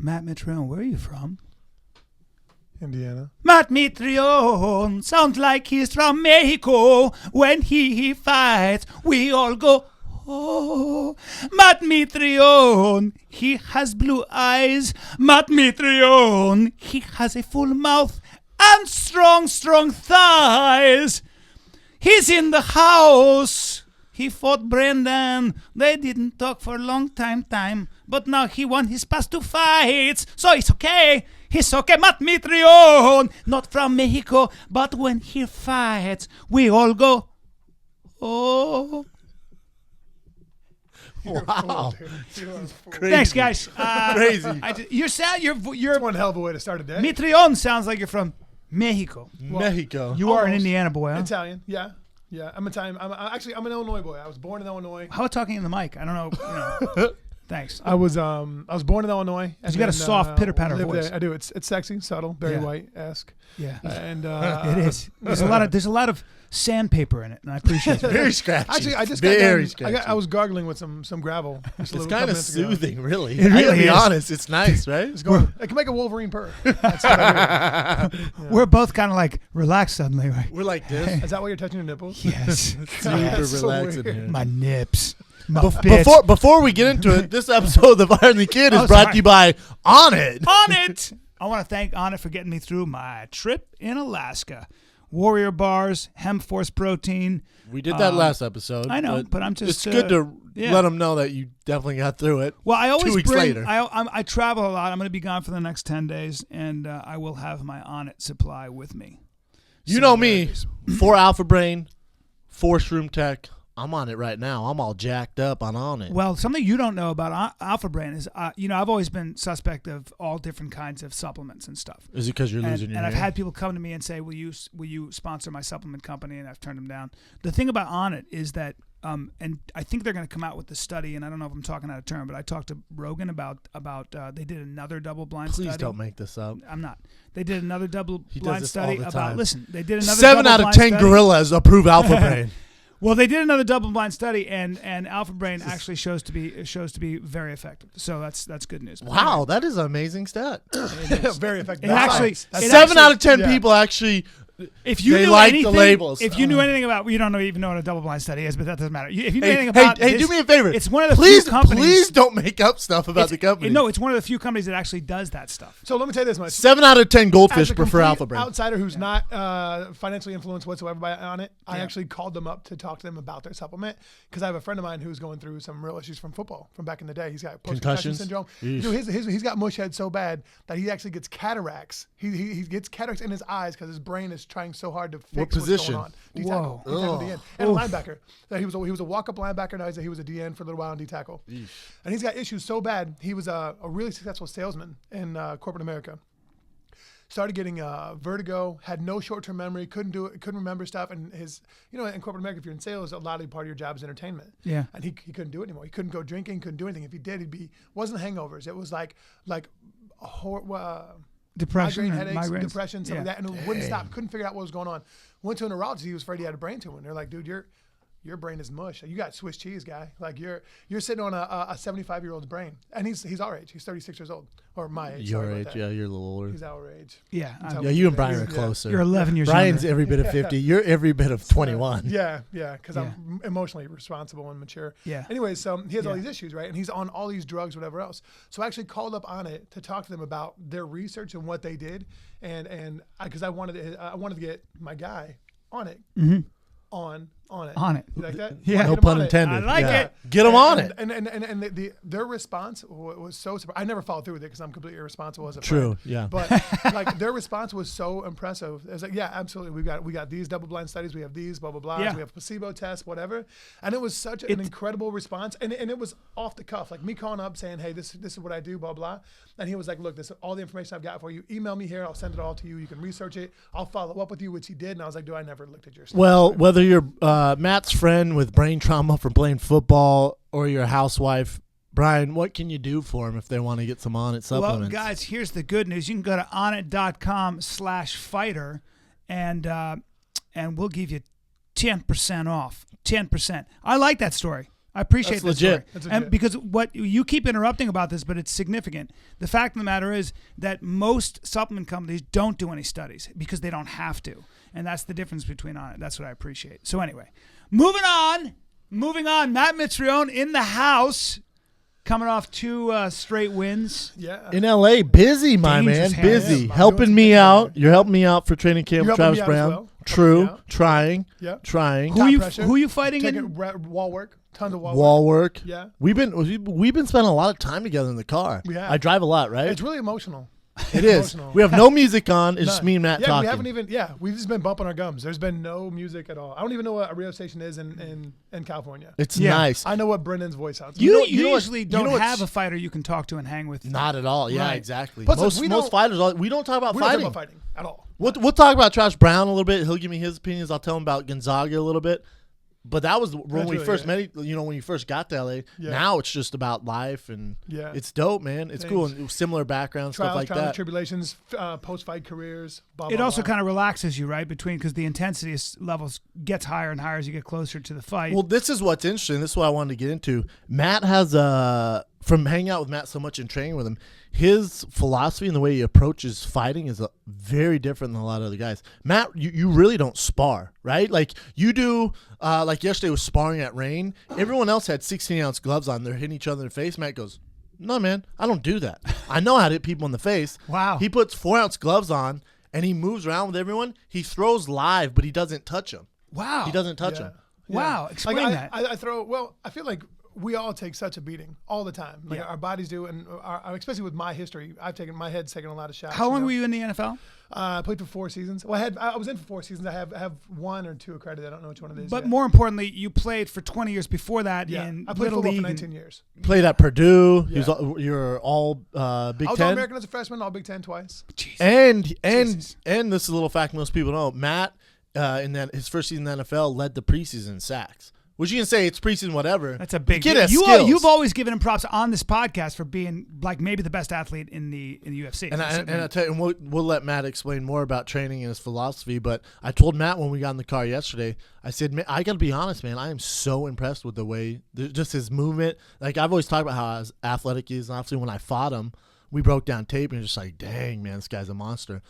Matt Mitrione, where are you from? Indiana. Matt Mitrione sounds like he's from Mexico. When he fights, we all go, oh. Matt Mitrione, he has blue eyes. Matt Mitrione, he has a full mouth and strong thighs. He's in the house. He fought Brendan. They didn't talk for a long time. But now he won his past 2 fights. So it's okay. He's okay. Matt Mitrione, not from Mexico. But when he fights, we all go, oh. Wow. Thanks, guys. Crazy. You're One hell of a way to start a day. Mitrione sounds like you're from Mexico. Mexico. You are an Almost. Indiana boy, huh? Italian, yeah. I'm Italian. I'm an Illinois boy. I was born in Illinois. How about talking in the mic? I don't know. Thanks. I was born in Illinois. You got a soft pitter-patter lived voice. there. I do. It's sexy, subtle, Barry Yeah. White-esque. Yeah. And It is. There's a lot of sandpaper in it, and I appreciate it. Very scratchy. Actually, I just very got scratchy. I was gargling with some gravel. It's kind of soothing, really. It really I gotta be is. honest, it's nice, right? It's going. It can make a Wolverine purr. That's what I do. We're both kind of like relaxed suddenly. Right? We're like this. Is that why you're touching your nipples? Yes. Super That's so relaxing weird. here. My nips. My bits. Before we get into it, this episode of The Fire and the Kid is Oh, brought sorry. to you by On It. On it. I want to thank On It for getting me through my trip in Alaska. Warrior bars, hemp force protein. We did that last episode. I know, but I'm just. It's good to yeah. let them know that you definitely got through it. Well, I always 2 weeks bring. later. I travel a lot. I'm going to be gone for the next 10 days, and I will have my On It supply with me. You So know there me, it is. 4 Alpha Brain, 4 Shroom Tech. I'm on it right now. I'm all jacked up on it. Well, something you don't know about Alpha Brain is, I've always been suspect of all different kinds of supplements and stuff. Is it because you're losing your And I've hair? had people come to me and say, will you sponsor my supplement company? And I've turned them down. The thing about On It is that, and I think they're going to come out with the study, and I don't know if I'm talking out of turn, but I talked to Rogan about they did another double-blind study. Please don't make this up. I'm not. They did another does double-blind this all study the about, time. listen, they did another 7 out of double-blind 10 study. gorillas approve Alpha Brain. Well, they did another double-blind study, and Alpha Brain actually shows to be very effective. So that's good news. Wow, that is an amazing stat. Very effective. It actually- That's 7 out of 10 yeah. people actually. If you They knew like the anything, labels. If you knew anything about, you don't even know what a double-blind study is, but that doesn't matter. If you knew Hey, anything about, hey, this, do me a favor. It's one of the please, few companies. Please don't make up stuff about the company. No, it's one of the few companies that actually does that stuff. So let me tell you this much. 7 out of 10 As goldfish a prefer complete Alpha Brain. outsider who's not financially influenced whatsoever by On It, I actually called them up to talk to them about their supplement because I have a friend of mine who's going through some real issues from football from back in the day. He's got post-concussion Concussions? syndrome. Eesh. Dude, he's got mush head so bad that he actually gets cataracts. He gets cataracts in his eyes because his brain is trying so hard to fix what's position? going on. D Whoa. tackle. D-end. And a linebacker. So he was a walk-up linebacker. Now he was a D-end for a little while on D tackle. And he's got issues so bad. He was a really successful salesman in corporate America. Started getting vertigo, had no short-term memory, couldn't remember stuff. And in corporate America, if you're in sales, a lot of part of your job is entertainment. Yeah. And he couldn't do it anymore. He couldn't go drinking, couldn't do anything. If he did, wasn't hangovers. It was like Depression, migraine and headaches, migraines. depression, something like that, and it wouldn't stop. Couldn't figure out what was going on. Went to a neurologist. He was afraid he had a brain tumor. And they're like, dude, your brain is mush. You got Swiss cheese, guy. Like you're sitting on a 75-year-old's brain, and he's our age. He's 36 years old, or my age. Your sorry age, about that. yeah, you're a little older. He's our age. Yeah. Tell Yeah, me. you and Bryan are Yeah. closer. You're 11 years Brian's younger. every bit of 50. You're every bit of 21. Yeah, because Yeah. I'm emotionally responsible and mature. Yeah. Anyways, so he has all Yeah. these issues, right? And he's on all these drugs, whatever else. So I actually called up On It to talk to them about their research and what they did, and because I wanted to get my guy on it. Mm-hmm. On it. On it. You like that? Yeah. Wanna No get him pun on it. intended. I like Yeah. it. Get them on it. And their response was so surprising. I never followed through with it because I'm completely irresponsible as a True, friend. yeah. But like their response was so impressive. It was like, yeah, absolutely. We got these double-blind studies. We have these blah blah blah. Yeah. We have placebo tests, whatever. And it was such an incredible response. And it was off the cuff, like me calling up saying, hey, this is what I do, blah blah. And he was like, look, this is all the information I've got for you. Email me here. I'll send it all to you. You can research it. I'll follow up with you, which he did. And I was like, I never looked at your stuff. Well, whether you're Matt's friend with brain trauma from playing football or you're a housewife, Bryan, what can you do for them if they want to get some On It supplements? Well, guys, here's the good news. You can go to onit.com/fighter, and we'll give you 10% off. 10%. I like that story. I appreciate That's that legit. That's And legit. because what you keep interrupting about this, but it's significant. The fact of the matter is that most supplement companies don't do any studies because they don't have to, and that's the difference between on it. That's what I appreciate. So anyway, moving on. Matt Mitrione in the house, coming off 2 straight wins. Yeah. In LA, busy, my Dangerous man, hands. busy, Yeah, helping doing me some out. things, You're helping me out for training camp You're with helping Travis me out as Brown. well. True, Helping me out. trying, Yeah. trying. Who you pressure. who you fighting Taking in? wall work, tons of Wall work. Yeah. We've been spending a lot of time together in the car. We have. I drive a lot, right? It's really emotional. It is. emotional. We have no music on. It's just None. me and Matt yeah, talking. we haven't even. Yeah, we've just been bumping our gums. There's been no music at all. I don't even know what a radio station is in California. It's Yeah. nice. I know what Brendan's voice sounds like. You, know- you you know what- usually you don't know what's- have a fighter you can talk to and hang with. Not at all. Yeah, Right. exactly. Plus, Most we most don't- fighters, we don't talk about We don't fighting. talk about fighting at all. We'll talk about Travis Brown a little bit. He'll give me his opinions. I'll tell him about Gonzaga a little bit. But that was when That's we really first it. met. When you first got to LA. Yeah. Now it's just about life and Yeah. it's dope, man. It's cool and similar backgrounds, stuff Trials, like trials, that. tribulations, post-fight careers. Blah, It blah, also blah. kind of relaxes you, right? Because the intensity levels gets higher and higher as you get closer to the fight. Well, this is what's interesting. This is what I wanted to get into. Matt has from hanging out with Matt so much and training with him, his philosophy and the way he approaches fighting is very different than a lot of other guys. Matt, you really don't spar, right? Like you do. Like yesterday was sparring at Rain. Everyone else had 16-ounce gloves on. They're hitting each other in the face. Matt goes, "No, man, I don't do that. I know how to hit people in the face." Wow. He puts 4-ounce gloves on and he moves around with everyone. He throws live, but he doesn't touch them. wow. He doesn't touch Yeah. them. Wow. Like, Explain that. I throw. Well, I feel like we all take such a beating all the time. Like Yeah. our bodies do, and especially with my history, my head's taken a lot of shots. How long were you in the NFL? I played for 4 seasons. Well, I was in for 4 seasons. I have 1 or 2 accredited. I don't know which one it is. But yet. more importantly, you played for 20 years before that yeah, in I played Little football League. for and- 19 years. Played at Purdue. Yeah. You're all Big I was Ten. All-American as a freshman, All Big Ten twice. Jeez. And Jesus. this is a little fact most people know. Matt, in his first season in the NFL, led the preseason in sacks. Which you can say it's preseason, whatever. That's a big The kid deal. has skills. You've always given him props on this podcast for being like maybe the best athlete in the UFC. And I tell you, and we'll let Matt explain more about training and his philosophy. But I told Matt when we got in the car yesterday, I said, "Man, I got to be honest, man. I am so impressed with the way, just his movement. Like I've always talked about how athletic he is. And obviously, when I fought him, we broke down tape and just like, dang, man, this guy's a monster.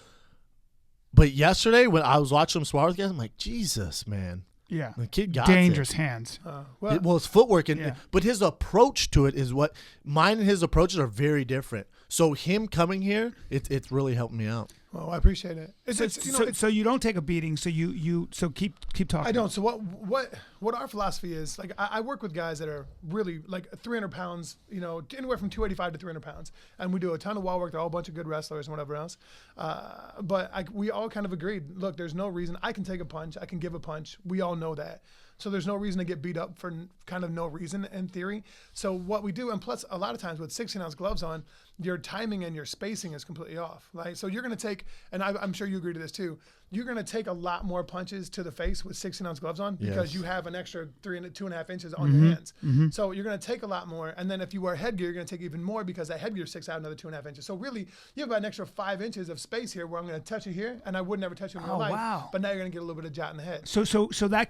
But yesterday, when I was watching him spar with guys, I'm like, Jesus, man, yeah, the kid got dangerous it. hands. Well, His footwork Yeah. but his approach to it is what mine and his approaches are very different. So him coming here, it's really helping me out. well, I appreciate it. So you don't take a beating. So you keep talking. I don't. So what our philosophy is, like I work with guys that are really like 300 pounds, anywhere from 285 to 300 pounds. And we do a ton of wall work. They're all a bunch of good wrestlers and whatever else. But we all kind of agreed, look, there's no reason. I can take a punch. I can give a punch. We all know that. So there's no reason to get beat up for kind of no reason in theory. So what we do, and plus a lot of times with 16-ounce gloves on, your timing and your spacing is completely off. Right? So you're going to take, and I'm sure you agree to this too, you're going to take a lot more punches to the face with 16-ounce gloves on because Yes. you have an extra 2.5 inches on your hands. So you're going to take a lot more. And then if you wear headgear, you're going to take even more because that headgear sticks out another 2.5 inches. So really, you have about an extra 5 inches of space here where I'm going to touch it here, and I would never touch it in real life. wow. But now you're going to get a little bit of jot in the head. So that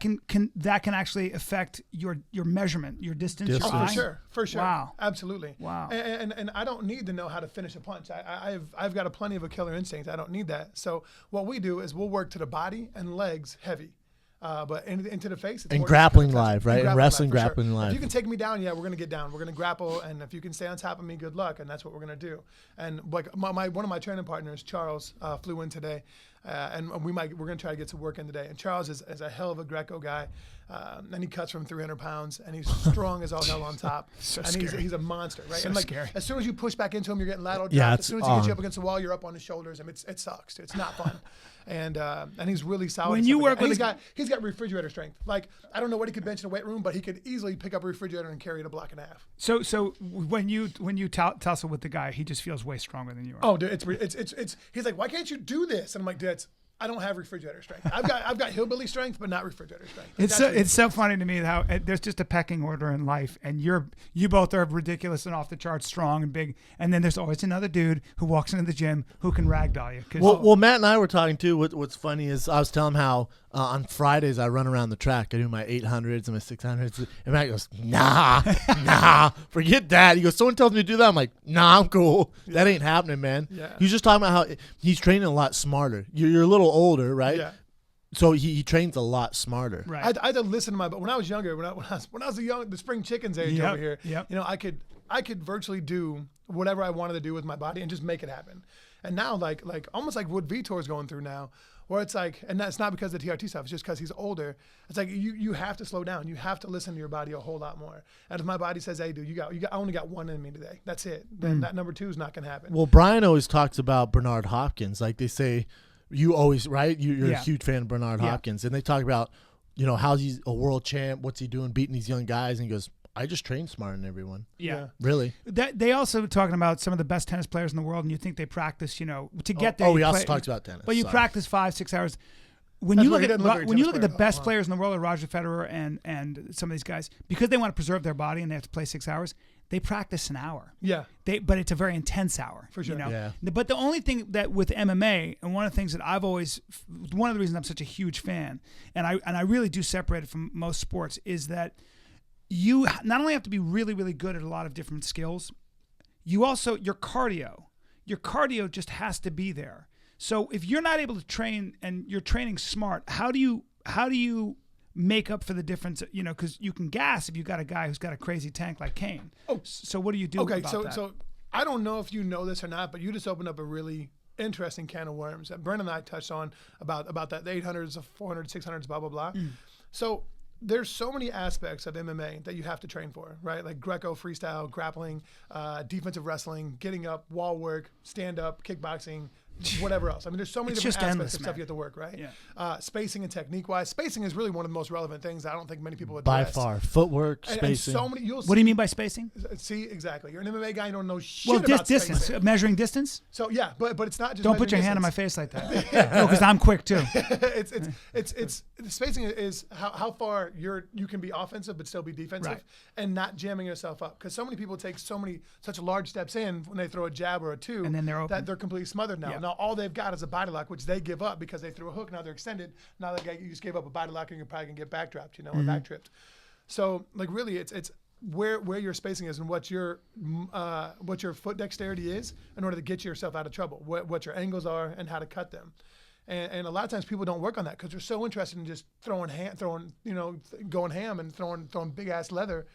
can actually affect your measurement, your distance. your Distance. Oh, eye? for sure, Wow. absolutely. Wow. And I don't need to know how to finish a punch. I've got plenty of a killer instinct. I don't need that. So what we do is we'll work to the body and legs heavy, but into the face. It's And more grappling just kind of live, right? And grappling wrestling, for sure. grappling live. If you can take me down, yeah, we're gonna get down. We're gonna grapple, and if you can stay on top of me, good luck. And that's what we're gonna do. And like one of my training partners, Charles, flew in today. And we're gonna try to get some work in today. And Charles is a hell of a Greco guy, and he cuts from 300 pounds, and he's strong as all hell on top. So and scary. he's a monster, right? So and like scary. as soon as you push back into him, you're getting lateral dropped. Yeah, As it's soon as he gets you on. up against the wall, you're up on his shoulders, and it sucks. It's not fun. And he's really solid. When and you stuff work like that. with And he's got refrigerator strength. Like I don't know what he could bench in a weight room, but he could easily pick up a refrigerator and carry it a block and a half. So when you tussle with the guy, he just feels way stronger than you are. Oh, dude, it's he's like, why can't you do this? And I'm like, dude, I don't have refrigerator strength. I've got hillbilly strength, but not refrigerator strength. It's so funny to me how there's just a pecking order in life, and you both are ridiculous and off the charts, strong and big, and then there's always another dude who walks into the gym who can ragdoll you. Well, Matt and I were talking too. What's funny is I was telling him how on Fridays I run around the track. I do my 800s and my 600s, and Matt goes, nah, forget that. He goes, someone tells me to do that. I'm like, nah, I'm cool. That ain't happening, man. Yeah. He's just talking about how he's training a lot smarter. You're a little older, right? Yeah. So he trains a lot smarter. Right. I had to listen to but when I was younger, when I was the spring chickens age over here, you know, I could virtually do whatever I wanted to do with my body and just make it happen. And now, like almost like what Vitor's going through now, where it's like, and that's not because of the TRT stuff, it's just because he's older. It's like you have to slow down. You have to listen to your body a whole lot more. And if my body says, hey, dude, I only got one in me today. That's it. Then that number 2 is not going to happen. Well, Bryan always talks about Bernard Hopkins. Like they say, you always, right? You're a huge fan of Bernard Hopkins. And they talk about, you know, how he's a world champ. What's he doing beating these young guys? And he goes, I just train smarter than everyone. Yeah. Really? They also talking about some of the best tennis players in the world, and you think they practice, you know, to get there. Oh, we also talked about tennis. But you practice 5-6 hours. When That's you why look he doesn't look at like a when you look tennis at the player. best players in the world, like Roger Federer and some of these guys, because they want to preserve their body and they have to play 6 hours, they practice an hour. Yeah. But it's a very intense hour. For sure. You know? Yeah. But the only thing that with MMA, and one of the things that one of the reasons I'm such a huge fan, and I really do separate it from most sports, is that you not only have to be really, really good at a lot of different skills, you also, your cardio just has to be there. So if you're not able to train and you're training smart, how do you make up for the difference? You know, because you can gas if you got a guy who's got a crazy tank like Cain. Oh, so what do you do? Okay, about that? so I don't know if you know this or not, but you just opened up a really interesting can of worms that Brandon and I touched on about that the 800s, the 400s, 600s, blah blah blah. So there's so many aspects of MMA that you have to train for, right? Like Greco, freestyle, grappling, defensive wrestling, getting up, wall work, stand up, kickboxing, whatever else. I mean, there's so many different aspects of stuff you have to work, right? Yeah. Spacing and technique-wise, spacing is really one of the most relevant things I don't think many people By address. far. Footwork, And spacing. so many, you'll see, What do you mean by spacing? See, exactly. You're an MMA guy, you don't know shit Well, about distance, spacing. measuring distance. So yeah, but it's not just Don't put your measuring hand on my distance. face like that. No, because I'm quick too. it's the spacing is how far you can be offensive but still be defensive, Right. and not jamming yourself up, because so many people take such large steps in when they throw a jab or a two, And then they're that open. they're completely smothered now. Yeah. Now all they've got is a body lock, which they give up because they threw a hook. Now they're extended. Now you just gave up a body lock and you're probably gonna get backdropped, you know, or back tripped. So like really, it's where your spacing is and what your foot dexterity is in order to get yourself out of trouble. What your angles are and how to cut them. And a lot of times people don't work on that because they're so interested in just going ham and throwing big ass leather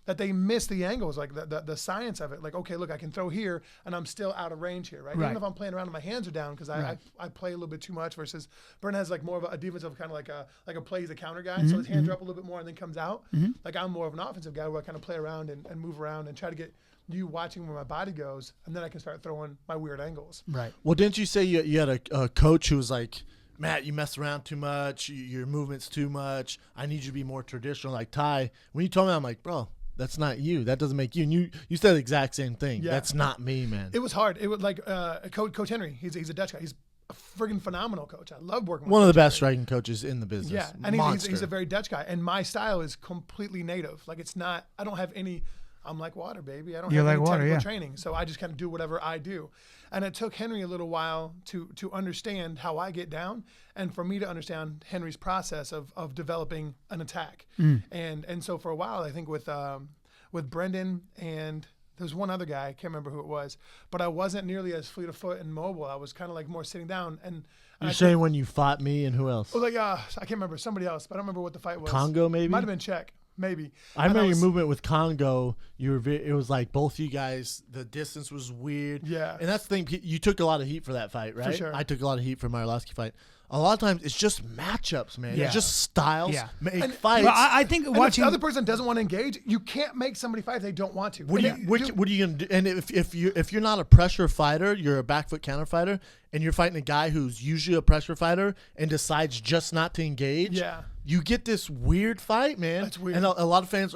that they miss the angles, like the science of it. Like, okay, look, I can throw here and I'm still out of range here, right? Right. Even if I'm playing around and my hands are down because I play a little bit too much, versus Byrne has like more of a defensive kind of like a play as a counter guy. So his hands are up a little bit more and then comes out. Like I'm more of an offensive guy where I kind of play around and move around and try to get you watching where my body goes, and then I can start throwing my weird angles. Right. Well, didn't you say you had a coach who was like, Matt, you mess around too much. Your movement's too much. I need you to be more traditional like Ty. When you told me, I'm like, bro, that's not you. That doesn't make you. And you said the exact same thing. Yeah. That's not me, man. It was hard. It was like Coach Henry. He's a Dutch guy. He's a friggin' phenomenal coach. I love working with One of the Coach best Henry. striking coaches in the business. Yeah, and Monster. he's a very Dutch guy. And my style is completely native. Like it's not. I don't have any. I'm like water, baby. I don't You're have like any water, technical yeah. training, so I just kind of do whatever I do. And it took Henry a little while to understand how I get down, and for me to understand Henry's process of developing an attack. And so for a while, I think with Brendan and there's one other guy, I can't remember who it was, but I wasn't nearly as fleet of foot and mobile. I was kind of like more sitting down. And You're I saying when you fought me and who else? Oh, like I can't remember, somebody else, but I don't remember what the fight was. Congo, maybe? Might have been Czech, maybe. I And remember was- your movement with Congo. It was like both you guys. The distance was weird. Yeah. and that's the thing. You took a lot of heat for that fight, right? sure. I took a lot of heat for my Arlovsky fight. A lot of times it's just matchups, man. Yeah. It's just styles Yeah. make And- fights. Well, I think And watching. if the other person doesn't want to engage, you can't make somebody fight if they don't want to. What And are you gonna do? And if you're not a pressure fighter, you're a back foot counter fighter, and you're fighting a guy who's usually a pressure fighter and decides just not to engage. Yeah. You get this weird fight, man. That's weird. And a lot of fans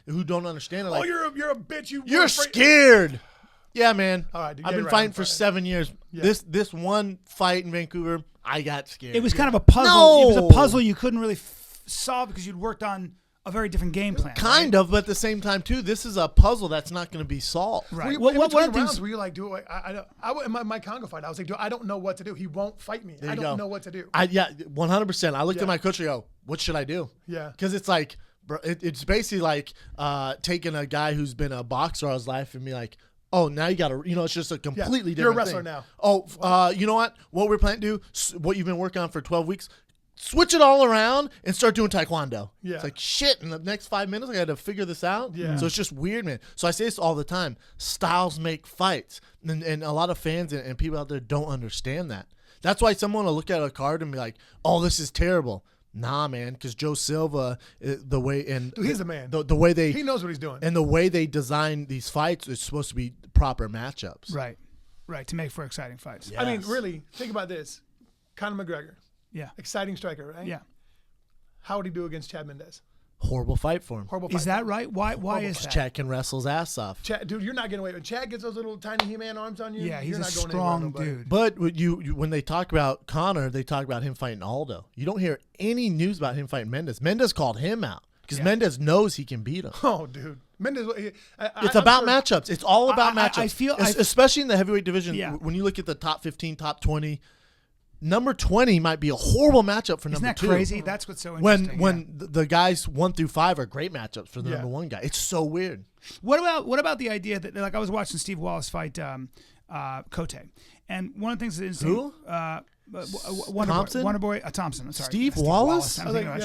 who don't understand it. Like, you're a bitch. you're scared. Yeah, man. All right, dude, I've get been right fighting on for Friday. 7 years. Yeah. This one fight in Vancouver, I got scared. It was kind of a puzzle. No! It was a puzzle you couldn't really solve because you'd worked on a very different game plan. Kind of, but at the same time, too, this is a puzzle that's not going to be solved. Right. What rounds were you like, in my Congo fight, I was like, dude, I don't know what to do. He won't fight me. I don't know what to do. 100%. I looked at my coach and go, what should I do? Yeah. Because it's like, bro, it's basically like taking a guy who's been a boxer all his life and be like, oh, now you got to, it's just a completely different You're a wrestler thing. now. Oh, you know what? What we're planning to do, what you've been working on for 12 weeks, switch it all around and start doing taekwondo. Yeah. It's like, shit, in the next 5 minutes, I got to figure this out. Yeah. So it's just weird, man. So I say this all the time. Styles make fights. And a lot of fans and people out there don't understand that. That's why someone will look at a card and be like, oh, this is terrible. Nah, man, because Joe Silva, the way and dude, he's the man. The way he knows what he's doing, and the way they design these fights is supposed to be proper matchups. Right, to make for exciting fights. Yes. I mean, really, think about this: Conor McGregor, exciting striker, right? Yeah. How would he do against Chad Mendes? Horrible fight for him. Is that right? Why is that? Chad can wrestle his ass off. Chad, dude, you're not getting away. When Chad gets those little tiny He-Man arms on you, yeah, he's you're a not going strong anywhere, dude. But when they talk about Conor, they talk about him fighting Aldo. You don't hear any news about him fighting Mendes. Mendes called him out because Mendes knows he can beat him. Oh, dude. Mendes, it's about matchups. It's all about matchups. I feel, especially in the heavyweight division, when you look at the top 15, top 20, number 20 might be a horrible matchup for number 2. Isn't that crazy? That's what's so interesting. When the guys 1 through 5 are great matchups for the number 1 guy. It's so weird. What about the idea that, like, I was watching Steve Wallace fight Cote, and one of the things that is who? Wonder Boy Thompson. I'm sorry, Steve Wallace. I'm thinking about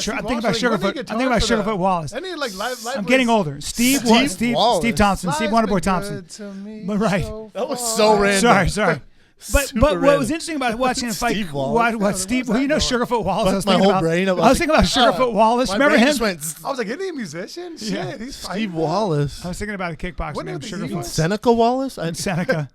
Sugarfoot. I'm thinking about Sugarfoot Wallace. I need like live I'm getting older. Steve Thompson. Steve Wonder Boy Thompson. But right. That was so random. Sorry. But what was interesting about watching him fight, Steve Sugarfoot Wallace. I was thinking about Sugarfoot Wallace. Remember him? I was like, isn't he a musician? Shit, he's fighting. Steve Wallace. I was thinking about a kickboxer named Sugarfoot. Seneca Wallace. Seneca.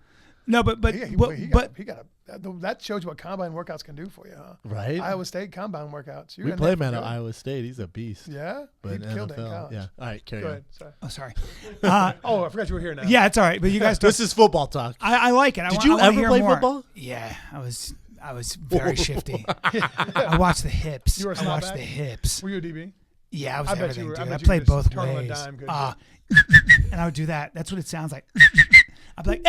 No, but that shows you what combine workouts can do for you, huh? Right. Iowa State combine workouts. We played him at Iowa State. He's a beast. Yeah, but he killed it in NFL. college. Yeah. All right, carry on. Sorry. Oh, sorry. I forgot you were here now. Yeah, it's all right. But you guys, this is football talk. I like it. Did you ever play football? Yeah, I was very shifty. I watched the hips. You were I watched the hips. Were you a DB? Yeah, I was everything, dude. I bet played both turn ways. on a dime, and I would do that. That's what it sounds like. I'd be like,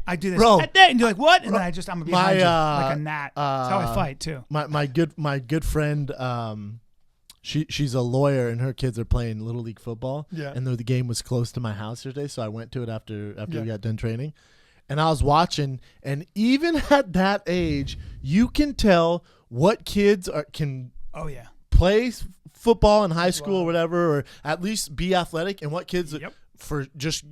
I do this, and you're like, what? And then I'm gonna be behind you like a gnat. That's how I fight too. My good friend, she's a lawyer and her kids are playing Little League football. Yeah. And the game was close to my house today, so I went to it after we got done training. And I was watching, and even at that age, you can tell what kids can play football in high school or whatever, or at least be athletic, and what kids for just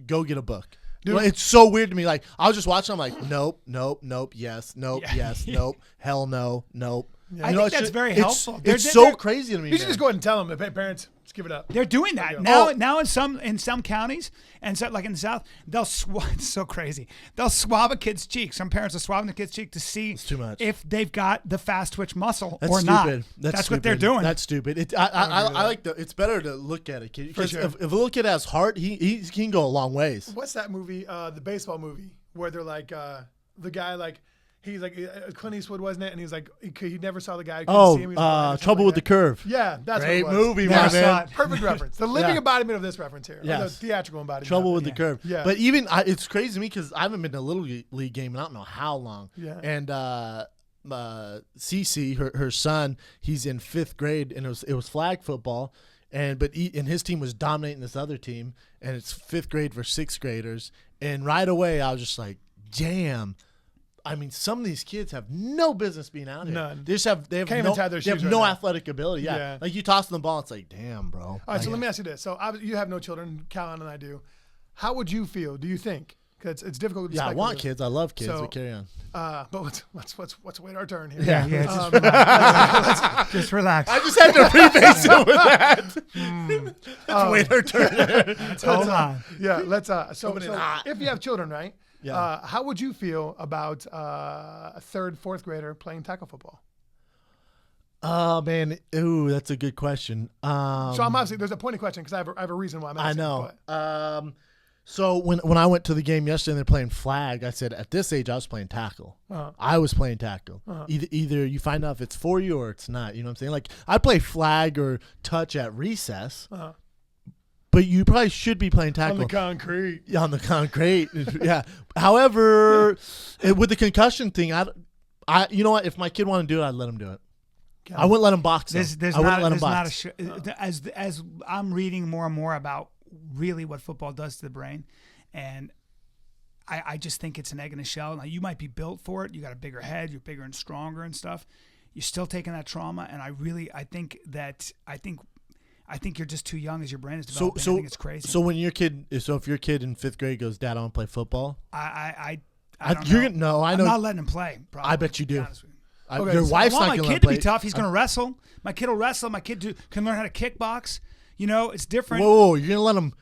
go get a book. Dude, it's so weird to me. Like, I was just watching. I'm like, nope, yes, nope, yes, nope, hell no, nope. Yeah. I think that's very helpful. It's so crazy to me. You should just go ahead and tell them, parents, just give it up. They're doing that now in some counties, and so, like in the South, they'll it's so crazy. They'll swab a kid's cheek. Some parents are swabbing the kid's cheek to see if they've got the fast twitch muscle or not. That's what they're doing. That's stupid. I like it's better to look at it, kid. Because if a little kid has heart, he can go a long ways. What's that movie? The baseball movie where they're like the guy like. He's like Clint Eastwood, wasn't it? And he's like he never saw the guy. See him. Trouble with the Curve. Yeah, that's great what it was. movie, my man. Perfect reference. The living embodiment of this reference here. Yes. The theatrical embodiment. Trouble with the Curve. Yeah. But even it's crazy to me because I haven't been to a Little League game in I don't know how long. Yeah. And Cece, her son, he's in 5th grade, and it was flag football, and his team was dominating this other team, and it's 5th grade for 6th graders, and right away I was just like, damn. I mean, some of these kids have no business being out here. None. They have no athletic ability. Yeah. Like you toss them the ball, it's like, damn, bro. All right, so let me ask you this. So you have no children, Callen and I do. How would you feel? Do you think? Because it's difficult. Yeah, I want kids. I love kids. So carry on. But let's wait our turn here. Yeah. Just relax. I just had to preface it with that. Let's wait our turn. Hold on. Yeah. Let's. So if you have children, right? Yeah. How would you feel about a 3rd, 4th grader playing tackle football? Oh man, ooh, that's a good question. So I'm obviously there's a pointed question because I have a reason why I'm asking. I know. So when I went to the game yesterday and they're playing flag, I said at this age I was playing tackle. I was playing tackle. Either you find out if it's for you or it's not. You know what I'm saying? Like I play flag or touch at recess, but you probably should be playing tackle on the concrete. Yeah, on the concrete. Yeah. However, with the concussion thing, I you know what? If my kid wanted to do it, I'd let him do it. I wouldn't let him box. I wouldn't let him box. As I'm reading more and more about really what football does to the brain, and I just think it's an egg in a shell. Now you might be built for it. You got a bigger head. You're bigger and stronger and stuff. You're still taking that trauma, and I think you're just too young as your brain is developing. I think it's crazy. So when if your kid in 5th grade goes, "Dad, I want to play football," I don't know. I know. I'm not letting him play. Probably, I bet you do. Okay, your so wife's I want not my going to kid to play. be tough. He's going to wrestle. My kid will wrestle. My kid can learn how to kickbox. You know, it's different. Whoa, you're going to let him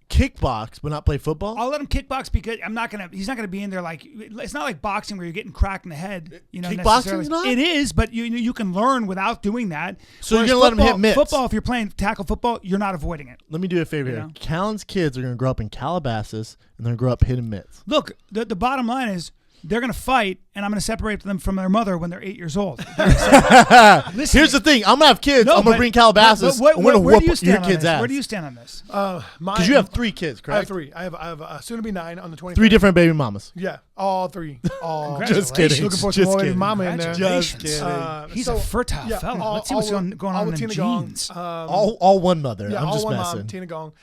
kickbox but not play football? I'll let him kickbox because he's not gonna be in there like, it's not like boxing where you're getting cracked in the head. You know, kickboxing's not? It is, but you can learn without doing that. So you're gonna let him hit mitts. Football, if you're playing tackle football, you're not avoiding it. Let me do a favor here. Callen's kids are gonna grow up in Calabasas and they're gonna grow up hitting mitts. Look, the bottom line is they're going to fight, and I'm going to separate them from their mother when they're 8 years old. Listen, here's the thing. I'm going to have kids. I'm going to bring Calabasas. I'm going to whoop your kid's ass. Where do you stand on this? Because you have 3 kids, correct? I have 3. I have soon-to-be 9 on the 23rd. 3 different baby mamas. Yeah, all 3. All Just kidding. Looking for Just some more kidding. mama in there. Just kidding. He's a fertile fella. Let's see what's going on in the genes. All one mother. Yeah, I'm just all one messing. mom, Tina Gong.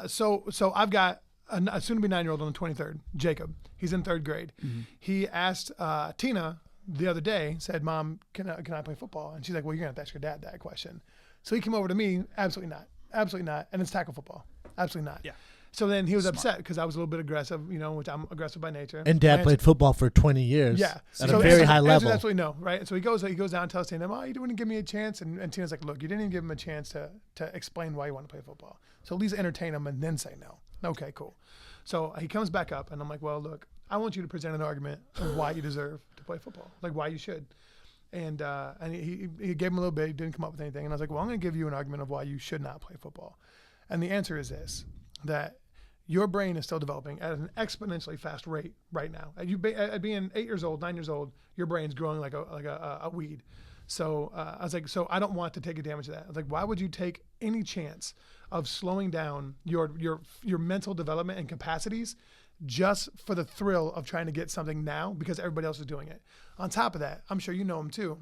So I've got a soon-to-be 9-year-old on the 23rd, Jacob. He's in 3rd grade. Mm-hmm. He asked Tina the other day, said, "Mom, can I play football?" And she's like, "Well, you're going to have to ask your dad that question." So he came over to me, absolutely not. Absolutely not. And it's tackle football. Absolutely not. Yeah. So then he was upset because I was a little bit aggressive, which I'm aggressive by nature. And Dad played football for 20 years. Yeah. At a very high level. Absolutely no, right? So he goes down and tells Tina, "Oh, you didn't give me a chance." And Tina's like, "Look, you didn't even give him a chance to explain why you want to play football. So at least entertain him and then say no." Okay, cool. So he comes back up, and I'm like, "Well, look, I want you to present an argument of why you deserve to play football, like why you should." And he gave him a little bit. He didn't come up with anything. And I was like, "Well, I'm going to give you an argument of why you should not play football." And the answer is this, that your brain is still developing at an exponentially fast rate right now. At being 8 years old, 9 years old, your brain's growing like a weed. So I was like, so I don't want to take advantage of that. I was like, why would you take any chance of slowing down your mental development and capacities just for the thrill of trying to get something now because everybody else is doing it? On top of that, I'm sure you know them too,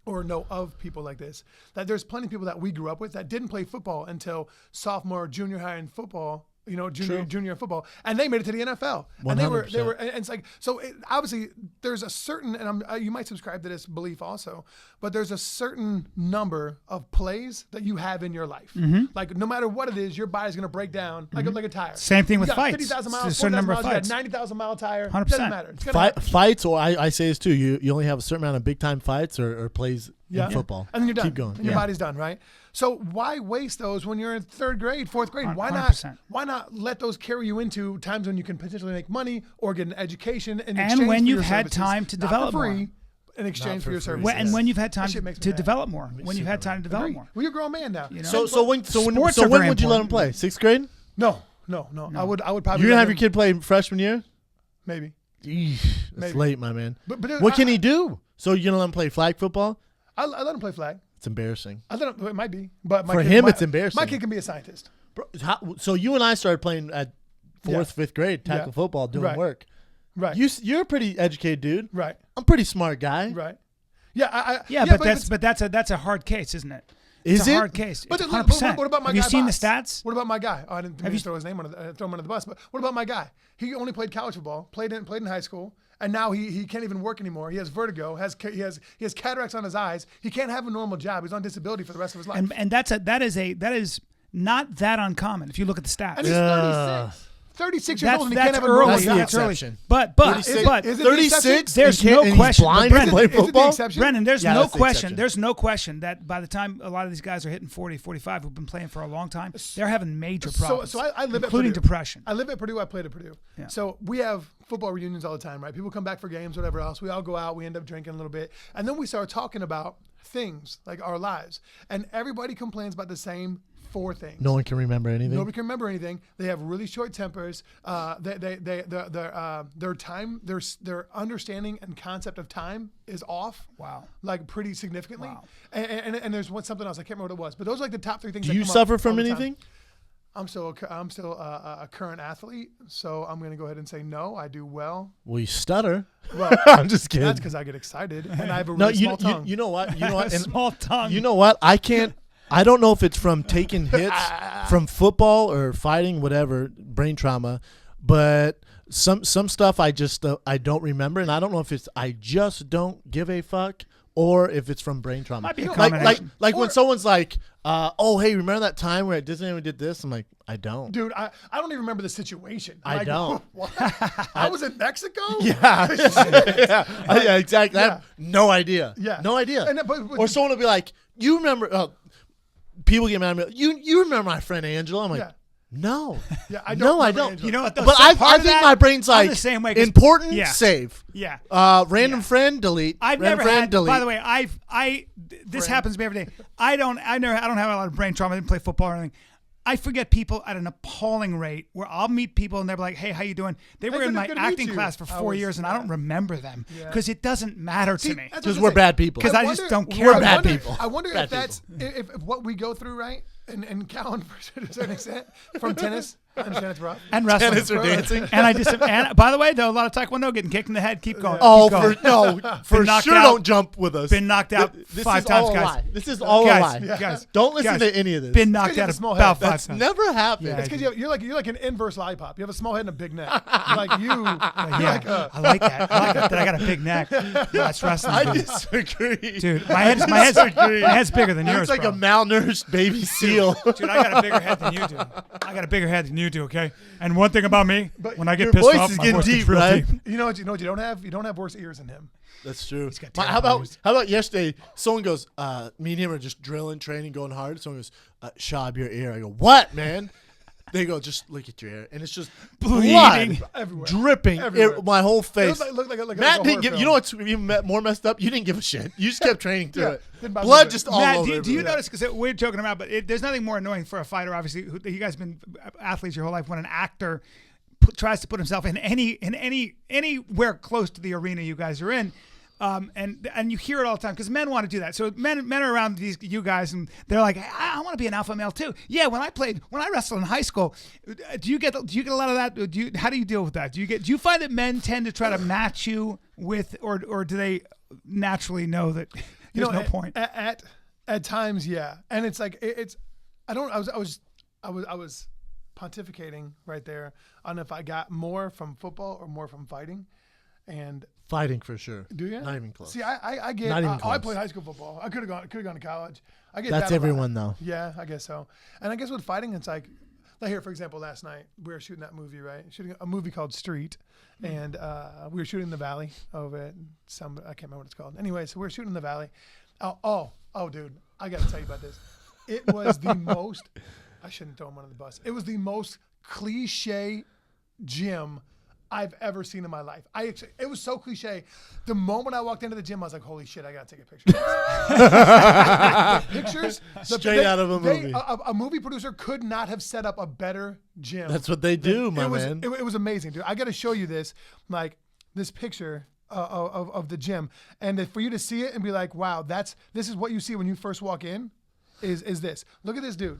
or know of people like this, that there's plenty of people that we grew up with that didn't play football until sophomore, junior high in football, junior football, and they made it to the NFL. 100%. And they were, and it's like, so obviously there's a certain, and you might subscribe to this belief also, but there's a certain number of plays that you have in your life. Mm-hmm. Like no matter what it is, your body's going to break down like a tire. Same thing with you got fights. 50,000 miles, a certain number of fights. 90,000 mile tire. 100%. Doesn't matter. Fights, or I say this too, you only have a certain amount of big time fights or plays in football. And then you're done. Keep going. And your body's done, right? So why waste those when you're in 3rd grade, 4th grade? 100%. Why not let those carry you into times when you can potentially make money or get an education and when you've had time to develop more. In exchange for your services. And when you've had time to develop more. When you've had time to develop more. Well, you're a grown man now. So when would you let him play? 6th grade? No. I would probably. You're gonna have your kid play freshman year? Maybe. That's late, my man. But what can he do? So you're gonna let him play flag football? I let him play flag. It's embarrassing. It might be, but for him, it's embarrassing. My kid can be a scientist. Bro, so you and I started playing at 4th, 5th grade tackle football, doing work. Right. You're a pretty educated dude. Right. I'm a pretty smart guy. Right. Yeah. But that's a hard case, isn't it? It's a hard case. But 100%. What about my guy? Have you seen Boss? the stats? What about my guy? Oh, I didn't throw his name throw him under the bus. But what about my guy? He only played college football, played in high school, and now he can't even work anymore. He has vertigo. He has cataracts on his eyes. He can't have a normal job. He's on disability for the rest of his life. And that is not that uncommon if you look at the stats. And he's 36. 36 years old and he can't have a early. normal job. That's early. But 36. There's no question. Play football? Brennan, there's no question. There's no question that by the time a lot of these guys are hitting 40, 45, who've been playing for a long time, they're having major problems. So I live including at Purdue. depression. I live at Purdue. I played at Purdue. Yeah. So we have football reunions all the time, right? People come back for games, whatever else. We all go out. We end up drinking a little bit, and then we start talking about things like our lives, and everybody complains about the same 4 things. No one can remember anything. Nobody can remember anything. They have really short tempers. Their time, their understanding and concept of time is off. Wow. Like pretty significantly. Wow. And there's something else. I can't remember what it was. But those are like the top 3 things. Do that you come up suffer all from the time. anything? I'm still a current athlete, so I'm going to go ahead and say no. I do well. Well, you stutter. Well, I'm just kidding. that's because I get excited and I have a really small tongue. You know what? You know what? And Small tongue. you know what? I don't know if it's from taking hits from football or fighting, whatever, brain trauma, but some stuff I just I don't remember, and I don't know if it's I just don't give a fuck or if it's from brain trauma. Might be a combination. Like when someone's like, oh, hey, remember that time where at Disney we did this? I'm like, I don't. Dude, I don't even remember the situation. I don't. What? I was in Mexico? Yeah. Yeah, exactly. I have no idea. Yeah. No idea. And, but Or someone will be like, you remember, people get mad at me, you remember my friend Angela? I'm like, Yeah. No. Yeah, I don't. No, I remember don't. Angela. You know what? Though? But So I part of think that, my brain's I'm like the same way, 'cause- important, yeah. save. Yeah. Random Yeah. friend, delete. I've Random never friend, had. delete. By the way, this Friend. happens to me every day. I don't have a lot of brain trauma. I didn't play football or anything. I forget people at an appalling rate where I'll meet people and they're like, hey, how you doing? They were Hey, in good my to meet acting you. class for 4 years and I don't remember them Yeah. because it doesn't matter to me. that's what Because I we're say. bad people. Because I wonder- just don't care We're about bad it. people. I wonder Bad if that's if what we go through, right? And Callen, to a certain extent, from tennis. I understand it's rough. And wrestling. Tennis or dancing. And by the way, though, a lot of taekwondo getting kicked in the head. Keep going. Oh, Keep going. for knocked sure out. don't jump with us. Been knocked out This 5 is times, all a guys. lie. This is all a Guys, lie. guys, Don't listen guys, to any of this. Been knocked Because you out have a small about head. 5 times. Never happened. Yeah, It's because you're like an inverse lollipop. You have a small head and a big neck. Like you. Yeah, I like that. I like that I got a big neck. That's wrestling. I dude. disagree. Dude, my head's bigger than yours. It's like bro. a malnourished baby seal. Dude, I got a bigger head than you do. I got a bigger head than you do. Okay. And one thing about me, But when I get your pissed voice off, is my getting voice gets deep, real right? deep. You know what you don't have? You don't have worse ears than him. That's true. got How terrible ears. about yesterday? Someone goes, me and him are just drilling, training, going hard. Someone goes, Schaub, your ear. I go, what, man? They go, just look at your ear, and it's just Bleeding. blood Everywhere. dripping Everywhere. my whole It face. looked like Matt a didn't horror give. film. You know what's even more messed up? You didn't give a shit. You just kept training through Yeah, it. didn't bother Blood me. just all Matt, over. do you everywhere. notice? Because we're joking about, but there's nothing more annoying for a fighter. Obviously, you guys have been athletes your whole life. When an actor tries to put himself in anywhere close to the arena you guys are in. And you hear it all the time because men want to do that. So men are around you guys and they're like, I want to be an alpha male too. Yeah, when I wrestled in high school, do you get a lot of that? How do you deal with that? Do you find that men tend to try to match you with, or do they naturally know that there's no point? At times, yeah, and it's like it's. I was pontificating right there on if I got more from football or more from fighting, and. Fighting for sure. Do you? Not even close. See, I get. Not even I close. played high school football. I could have gone to college. I get That's that a lot. everyone though. Yeah, I guess so. And I guess with fighting, it's like here, for example, last night we were shooting that movie, right? Shooting a movie called Street, and we were shooting in the valley over at I can't remember what it's called. Anyway, so we were shooting in the valley. Oh, dude, I got to tell you about this. It was the most. I shouldn't throw him under the bus. It was the most cliche gym I've ever seen in my life. It was so cliche. The moment I walked into the gym, I was like, "Holy shit! I gotta take a picture." The pictures, Straight out of a movie. A movie producer could not have set up a better gym. That's what they do, my man. It was amazing, dude. I got to show you this, this picture of the gym, and for you to see it and be like, "Wow, this is what you see when you first walk in." Is this? Look at this dude.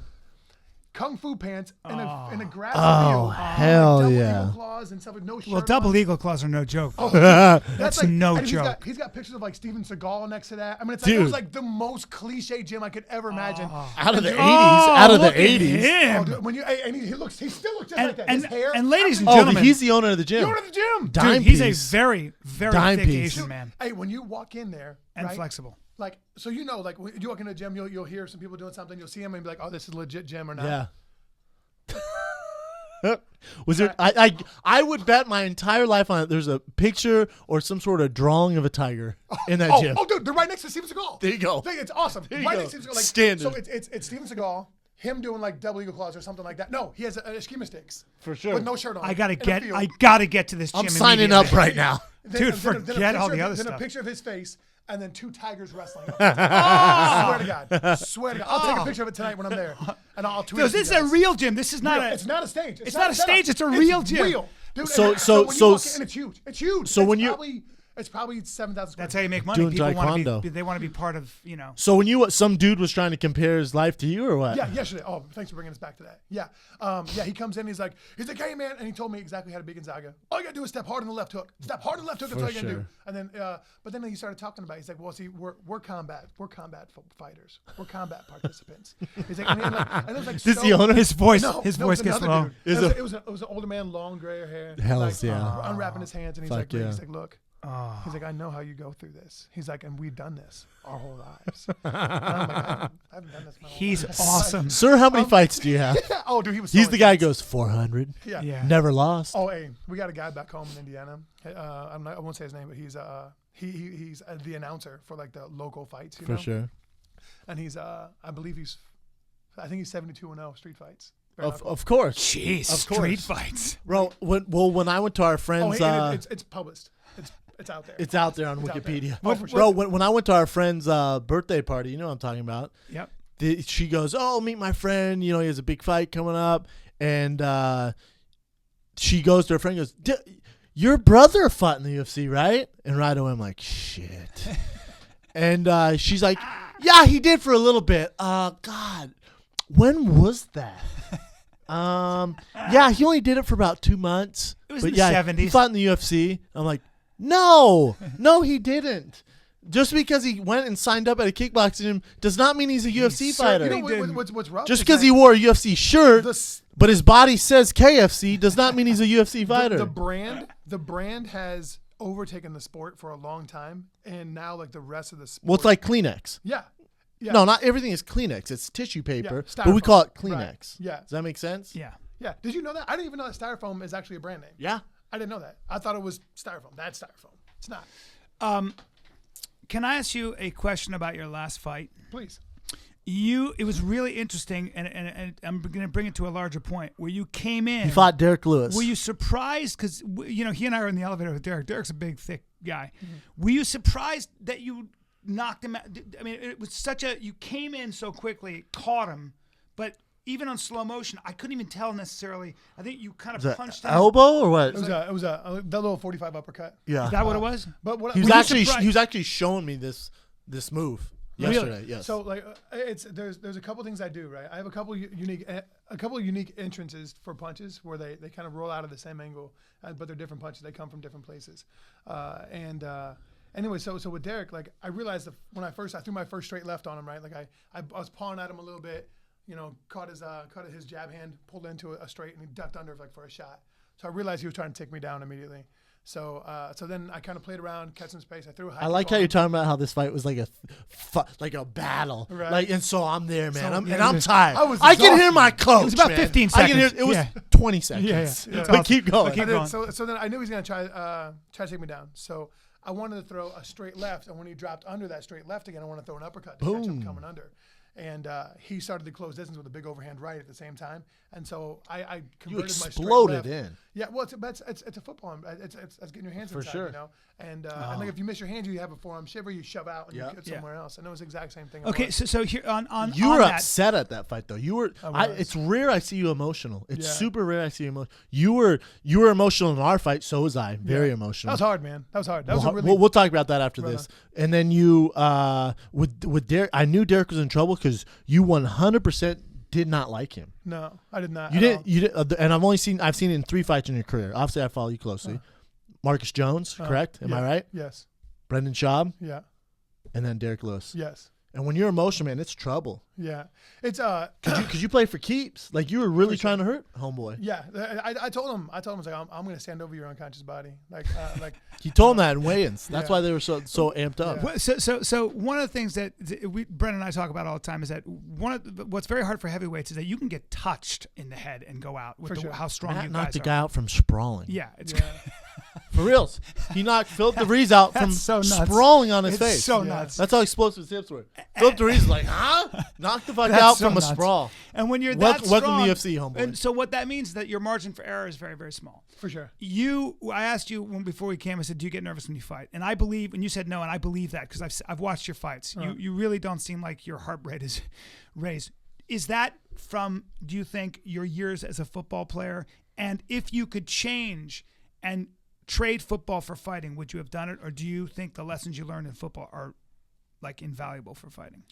Kung fu pants and a grass field. Hell double yeah. eagle claws and stuff with no shirt. Well, double eagle claws are no joke. That's no and joke. He's got pictures of like Steven Seagal next to that. I mean, it's like, it was Dude. like the most cliche gym I could ever imagine. Out of the 80s. Out of the look at 80s. Oh, him. dude, when he still looks just like that. His hair. and ladies and Oh, gentlemen, he's the owner of the gym. You're in the gym. Dime dude, he's piece. a very, very Dime thick piece. Asian man Hey, when you walk in there and right, flexible. like, so you know, like when you walk in the gym, you'll hear some people doing something. You'll see them and be like, "Oh, this is a legit gym or not." Yeah. Was there? I would bet my entire life on it. There's a picture or some sort of drawing of a tiger in that gym. Oh, dude, they're right next to Steven Seagal. There you go. It's awesome. There you Right go. next to Steven Seagal. Like, Standard. So it's Steven Seagal, him doing like double eagle claws or something like that. No, he has a schema sticks. For sure. With no shirt on. I gotta in a get. field. I gotta get to this gym. I'm signing up immediately. right now. Then- Dude, then a forget all picture the of- other then stuff. a picture of his face and then 2 tigers wrestling. Swear to God. Swear to God. I'll take a picture of it tonight when I'm there, and I'll tweet it. So this is a real gym. This is not It's not a stage. It's not a stage. It's a real gym. Real. Dude, So when you walk in, it's huge. It's huge. So when you it's probably 7,000 square That's feet. how you make money. Doing People want to taekwondo. be. They want to be part of. So when some dude was trying to compare his life to you or what? Yeah, yesterday. Oh, thanks for bringing us back to that. Yeah. He comes in, he's like, hey, man. And he told me exactly how to be Gonzaga. All you got to do is step hard on the left hook. Step hard on the left hook. That's all you got to do. And then, but then he started talking about it. He's like, well, see, we're combat fighters. We're combat participants. He's like, and it was like This is the owner? His voice. No, his no, voice it was gets another low. dude. It was an older man, long gray hair. Hells like, yeah. Unwrapping his hands, and he's Fuck like, yeah. look. He's like, I know how you go through this. He's like, and we've done this our whole lives. And I'm like, I haven't done this my whole He's life. awesome. Sir, how many fights do you have? Oh, dude, he was. He's so the guy who intense. goes 400. Yeah. Yeah. Never lost. Oh, hey, we got a guy back home in Indiana. I won't say his name, but he's he's the announcer for like the local fights. You For know? sure. And he's I think he's 72-0 street fights. Bare knuckle. Of course. Jeez, Of course. street fights. Bro, when I went to our Oh, friends, hey, it's published. It's out there. it's out there on It's out there. Wikipedia. Oh, for sure. Bro, when I went to our friend's birthday party, you know what I'm talking about. Yep. She goes, oh, meet my friend. You know, he has a big fight coming up. And she goes to her friend and goes, your brother fought in the UFC, right? And right away, I'm like, shit. And she's like, yeah, he did for a little bit. God, when was that? Yeah, he only did it for about 2 months. It was But in the yeah, 70s. He fought in the UFC. I'm like, no, he didn't. Just because he went and signed up at a kickboxing gym does not mean he's a UFC fighter. You know what's rough? Just is because that he wore a UFC shirt, the- but his body says KFC, does not mean he's a UFC fighter. the brand has overtaken the sport for a long time, and now like the rest of the sport. Well, it's like Kleenex. Yeah. No, not everything is Kleenex. It's tissue paper, Yeah, but we call it styrofoam. Kleenex. Right. Yeah. Does that make sense? Yeah. Yeah. Did you know that? I didn't even know that styrofoam is actually a brand name. Yeah. I didn't know that. I thought it was styrofoam. That's styrofoam. It's not. Can I ask you a question about your last fight? Please. It was really interesting, and I'm going to bring it to a larger point, where you came in. He fought Derek Lewis. Were you surprised? Because, he and I were in the elevator with Derek. Derek's a big, thick guy. Mm-hmm. Were you surprised that you knocked him out? I mean, it was you came in so quickly, caught him, but even on slow motion, I couldn't even tell necessarily. I think you kind of punched him. elbow or what? It was that little 45 uppercut. Yeah. Is that what it was? But what He were was you actually showing me this move yesterday. Really? Yes. So like there's a couple things I do, right? I have a couple unique entrances for punches where they kind of roll out of the same angle, but they're different punches. They come from different places. Anyway, so with Derek, like I realized that when I threw my first straight left on him, right? Like I was pawing at him a little bit, caught his jab hand, pulled into a straight, and he ducked under for a shot. So I realized he was trying to take me down immediately. So then I kind of played around, catch some space. I threw a high I like kick how on you're him. talking about how this fight was like a battle, Right. and so I'm there, man. So, I'm tired. I was I can hear exhausted. my coach. It was about man. 15 I can hear seconds. it was Yeah. 20 seconds. Yeah. That's But awesome. keep going. But keep And then, going. so then I knew he was gonna try to take me down. So I wanted to throw a straight left, and when he dropped under that straight left again, I wanted to throw an uppercut to catch him coming under. And he started to close distance with a big overhand right at the same time, and so I converted my straight exploded left. in. Yeah, well, it's a football. It's getting your hands For inside, sure. And like if you miss your hands, you have a forearm shiver, you shove out, and you get somewhere else. And it was the exact same thing. Okay, so here on You on were that, upset at that fight, though. You were. was. It's rare I see you emotional. It's Yeah. super rare I see you emotional. You were emotional in our fight. So was I. Very emotional. That was hard, man. That was hard. That was a really. We'll talk about that after Right this. And then you, with Derek, I knew Derek was in trouble because you 100% did not like him. No, I did not. You at didn't. all. You did, and I've seen it in 3 fights in your career. Obviously, I follow you closely. Marcus Jones, correct? Am I yeah. right? Yes. Brendan Schaub, Yeah. and then Derek Lewis. Yes. And when you're emotional, man, it's trouble. Yeah. It's Cause you play for keeps. Like you were really trying to hurt homeboy. Yeah, I told him. I was like, I'm going to stand over your unconscious body. Like He told him that in weigh-ins. That's Yeah. why they were so amped up. Yeah. So one of the things that Brent and I talk about all the time is that what's very hard for heavyweights is that you can get touched in the head and go out with For sure. how strong Matt you knocked guys the are. guy out from sprawling. Yeah, it's Yeah. For reals. He knocked Philip DeVries out from so nuts. sprawling on his It's face. so nuts. That's how explosive his hips were. Philip DeVries is like, huh? Knocked the fuck That's out so from a nuts. sprawl. And when you're that Welcome strong, to the UFC, homeboy. And so what that means is that your margin for error is very, very small. For sure. I asked you before we came, I said, do you get nervous when you fight? And I believe, and you said no, and I believe that because I've watched your fights. You really don't seem like your heart rate is raised. Is that from, do you think, your years as a football player? And if you could change and trade football for fighting, would you have done it? Or do you think the lessons you learned in football are like invaluable for fighting?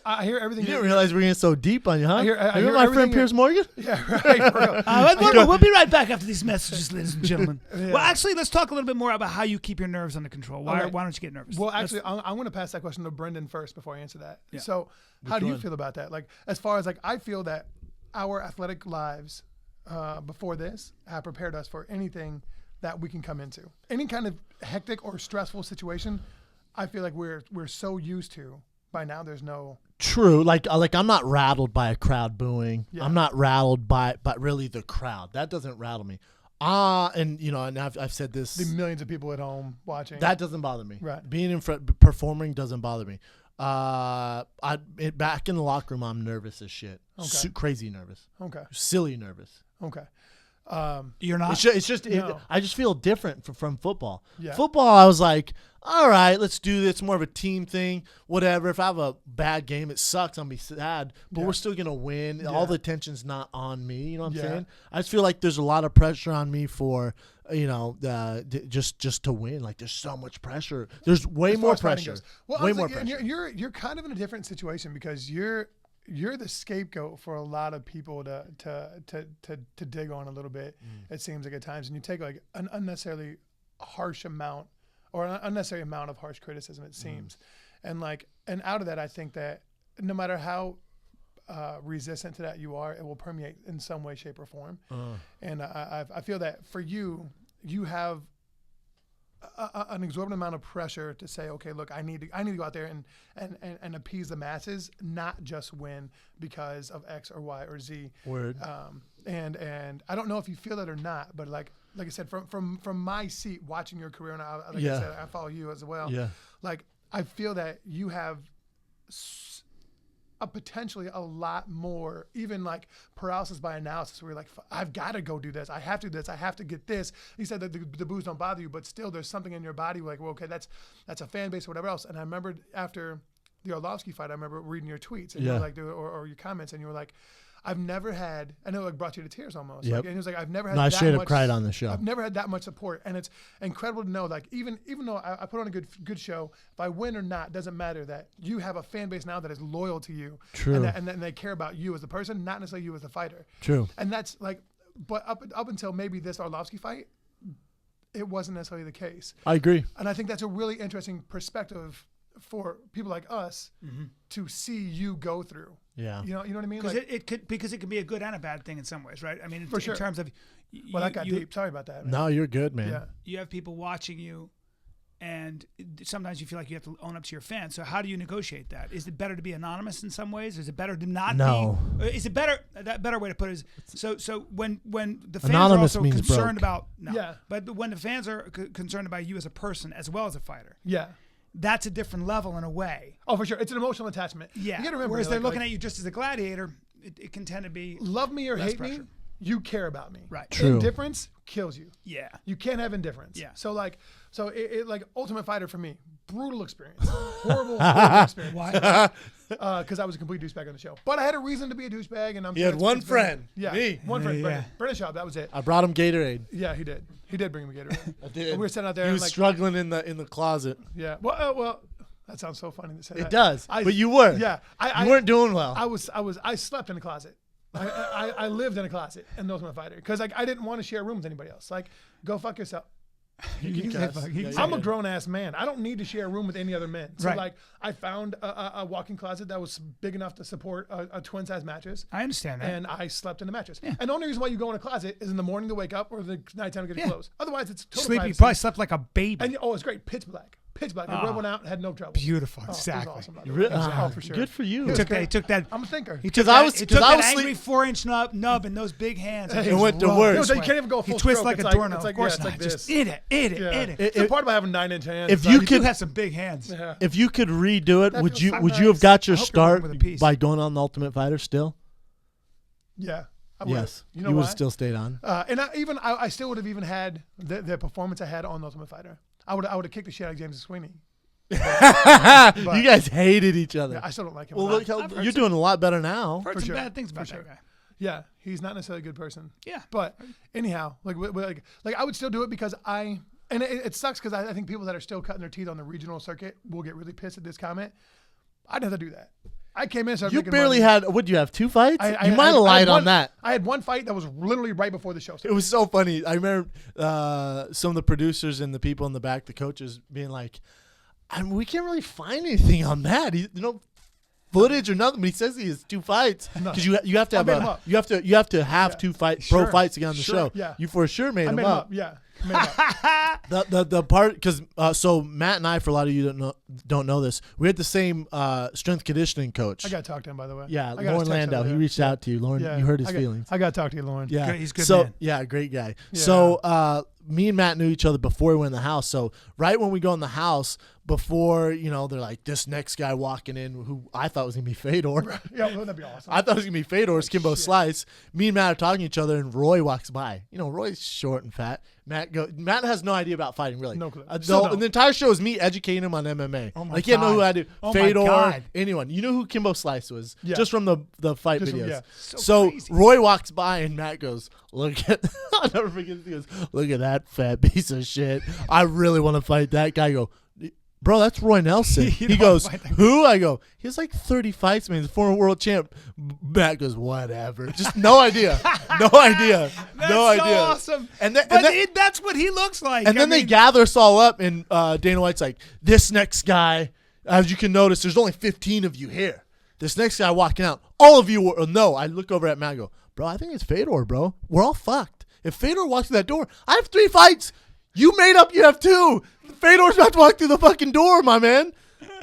I hear everything. You didn't realize we were getting so deep on you, huh? I hear my friend Piers Morgan? Yeah, right. We'll be right back after these messages, ladies and gentlemen. Yeah. Well, actually, let's talk a little bit more about how you keep your nerves under control. Why don't you get nervous? Well, actually, I'm going to pass that question to Brendan first before I answer that. Yeah. So, how do you feel about that? Like, as far as like, I feel that our athletic lives before this have prepared us for anything that we can come into. Any kind of hectic or stressful situation, I feel like we're so used to. By now, there's no true. Like I'm not rattled by a crowd booing. Yeah. I'm not rattled by really the crowd. That doesn't rattle me. And I've said this. The millions of people at home watching. That doesn't bother me. Right. Being in front, performing doesn't bother me. Back in the locker room, I'm nervous as shit. Okay. Crazy nervous. Okay. Silly nervous. Okay. You're not. It's just No. I just feel different from football. Yeah. Football, I was like, all right, let's do this. More of a team thing. Whatever. If I have a bad game, it sucks. I'm gonna be sad, but we're still gonna win. Yeah. All the attention's not on me. You know what I'm Yeah. saying? I just feel like there's a lot of pressure on me for just to win. Like there's so much pressure. There's way As far more as fighting pressure. goes. Well, Way honestly, more pressure. You're kind of in a different situation because you're the scapegoat for a lot of people to dig on a little bit. It seems like at times, and you take like an unnecessarily harsh amount or an unnecessary amount of harsh criticism. It seems, and out of that, I think that no matter how resistant to that you are, it will permeate in some way, shape, or form. And I feel that for you, you have an exorbitant amount of pressure to say, okay, look, I need to go out there and appease the masses, not just win because of X or Y or Z. Word. And I don't know if you feel that or not, but like I said, from my seat watching your career, and I said, I follow you as well. Yeah. Like I feel that you have potentially a lot more, even like paralysis by analysis, where you're like, I've got to go do this. I have to do this. I have to get this. You said that the boos don't bother you, but still there's something in your body like, well, okay, that's a fan base or whatever else. And I remember after the Arlovsky fight, I remember reading your tweets and you were like, or your comments, and you were like, I've never had, I know, like brought you to tears almost. Yep. Like, and he was like, I've never had I that straight up much, cried on the show. I've never had that much support. And it's incredible to know, like, even though I put on a good show, if I win or not, doesn't matter, that you have a fan base now that is loyal to you. True. And they care about you as a person, not necessarily you as a fighter. True. And that's like, but up until maybe this Arlovsky fight, it wasn't necessarily the case. I agree. And I think that's a really interesting perspective for people like us to see you go through. Yeah. You know what I mean? Because Like, it could be a good and a bad thing in some ways, right? I mean, For sure. in terms of well, that got deep. Sorry about that, man. No, you're good, man. Yeah. you have people watching you, and sometimes you feel like you have to own up to your fans. So how do you negotiate that? Is it better to be anonymous in some ways? Is it better to not No. be? Is it better? That better way to put it is so when the fans Anonymous are also means concerned broke. about but when the fans are concerned about you as a person as well as a fighter, Yeah. that's a different level in a way. Oh, for sure. It's an emotional attachment. Yeah. You got to remember. Whereas they're like, looking at you just as a gladiator, it can tend to be love me or less hate pressure. me, you care about me. Right. True. Indifference kills you. Yeah. You can't have indifference. Yeah. So it like Ultimate Fighter for me, brutal experience, horrible experience. Why? Because I was a complete douchebag on the show, but I had a reason to be a douchebag, and You had one friend. Yeah, Me. one friend. Yeah. British Schaub, that was it. I brought him Gatorade. Yeah, he did. He did bring me Gatorade. I did. And we were sitting out there. He and was like, struggling in the closet. yeah. Well, that sounds so funny to say. It that. does. But you were. Yeah. You weren't doing well. I slept in the closet. I lived in a closet in Ultimate Fighter because like I didn't want to share a room with anybody else. Like, go fuck yourself. I'm a grown ass man. I don't need to share a room with any other men. So Right. like I found a walk-in closet that was big enough to support a twin size mattress. I understand that. And I slept in the mattress. And the only reason why you go in a closet is in the morning to wake up or the nighttime to get your clothes. Otherwise, it's total Sleep. You privacy. probably slept like a baby. And it's great. Pitch black. pitch black. I read one out and had no trouble. Beautiful. Oh, it was Exactly. awesome, by the way. Really? Oh, for sure. Good for you. He was great. He took that. I'm a thinker. He took Because I that, was- he because took I that was angry sleep- 4-inch nub and those big hands. Hey, It went to rough. work. You know, so you can't even go He full twists stroke. like a It's doorknob. It's Of course it's not. like Just this. eat it. Yeah. It. It's the part about having 9-inch hands. If It's like you You could- do have some big hands. Yeah. If you could redo it, That would feels you so have nice. got your I hope you're start working with a piece. by going on the Ultimate Fighter still? Yeah. I would've. Yes. You know would why? have still stayed on. And I still would have even had the performance I had on the Ultimate Fighter. I would have kicked the shit out of James Sweeney. You guys hated each other. Yeah, I still don't like him. Well, a lot. look how I've heard you're some- doing a lot better now. I've heard For some sure. bad things about For that sure. guy. Yeah, he's not necessarily a good person. Yeah. But anyhow, like I would still do it because it sucks because I think people that are still cutting their teeth on the regional circuit will get really pissed at this comment. I'd never do that. I came in and started You making barely money. had. Would you have 2 fights? I You might have had lied on one- that. I had one fight that was literally right before the show It started. was so funny. I remember some of the producers and the people in the back, the coaches, being like, we can't really find anything on that. Footage or nothing. But he says he has 2 fights because you have to I have made 'em up. you have to have 2 pro Sure. fights to get on the Sure. show. Yeah. You for sure made I them made him up. up. Yeah. I made him up. The part because so Matt and I, for a lot of you don't know this, we had the same strength conditioning coach. I got to talk to him, by the way. Yeah, I got his Lauren text Landau. over He there. reached out to you, Lauren. Yeah. You hurt his I got- feelings. I got to talk to you, Lauren. Yeah, He's a good so man. yeah, great guy. Yeah. So me and Matt knew each other before we went in the house. So right when we go in the house, before they're like this next guy walking in, who I thought was gonna be Fedor. Yeah, wouldn't that be awesome? I thought it was gonna be Fedor's Kimbo shit. Slice. Me and Matt are talking to each other, and Roy walks by. Roy's short and fat. Matt has no idea about fighting, really. No clue. The Still don't. entire show is me educating him on MMA. Oh my like he didn't know who God. I do. Oh my Fedor, God. anyone. You know who Kimbo Slice was Yeah. just from the fight Just from- videos. yeah. So crazy. Roy walks by and Matt goes, "Look at," I'll never forget. He goes, "Look at that fat piece of shit. I really want to fight that guy." I go, "Bro, that's Roy Nelson." You He don't goes, wanna fight that "Who?" I go, "He has like 30 fights, man. He's a former world champ." Matt goes, "Whatever." Just no idea. No idea. That's no so idea. awesome. And then, But that's what he looks like. and then I they mean, gather us all up, and Dana White's like, "This next guy, as you can notice, there's only 15 of you here. This next guy walking out, all of you will no." I look over at Matt and go, "Bro, I think it's Fedor, bro. We're all fucked. If Fedor walks through that door, I have 3 fights. You made up you have 2. Fedor's about to walk through the fucking door, my man."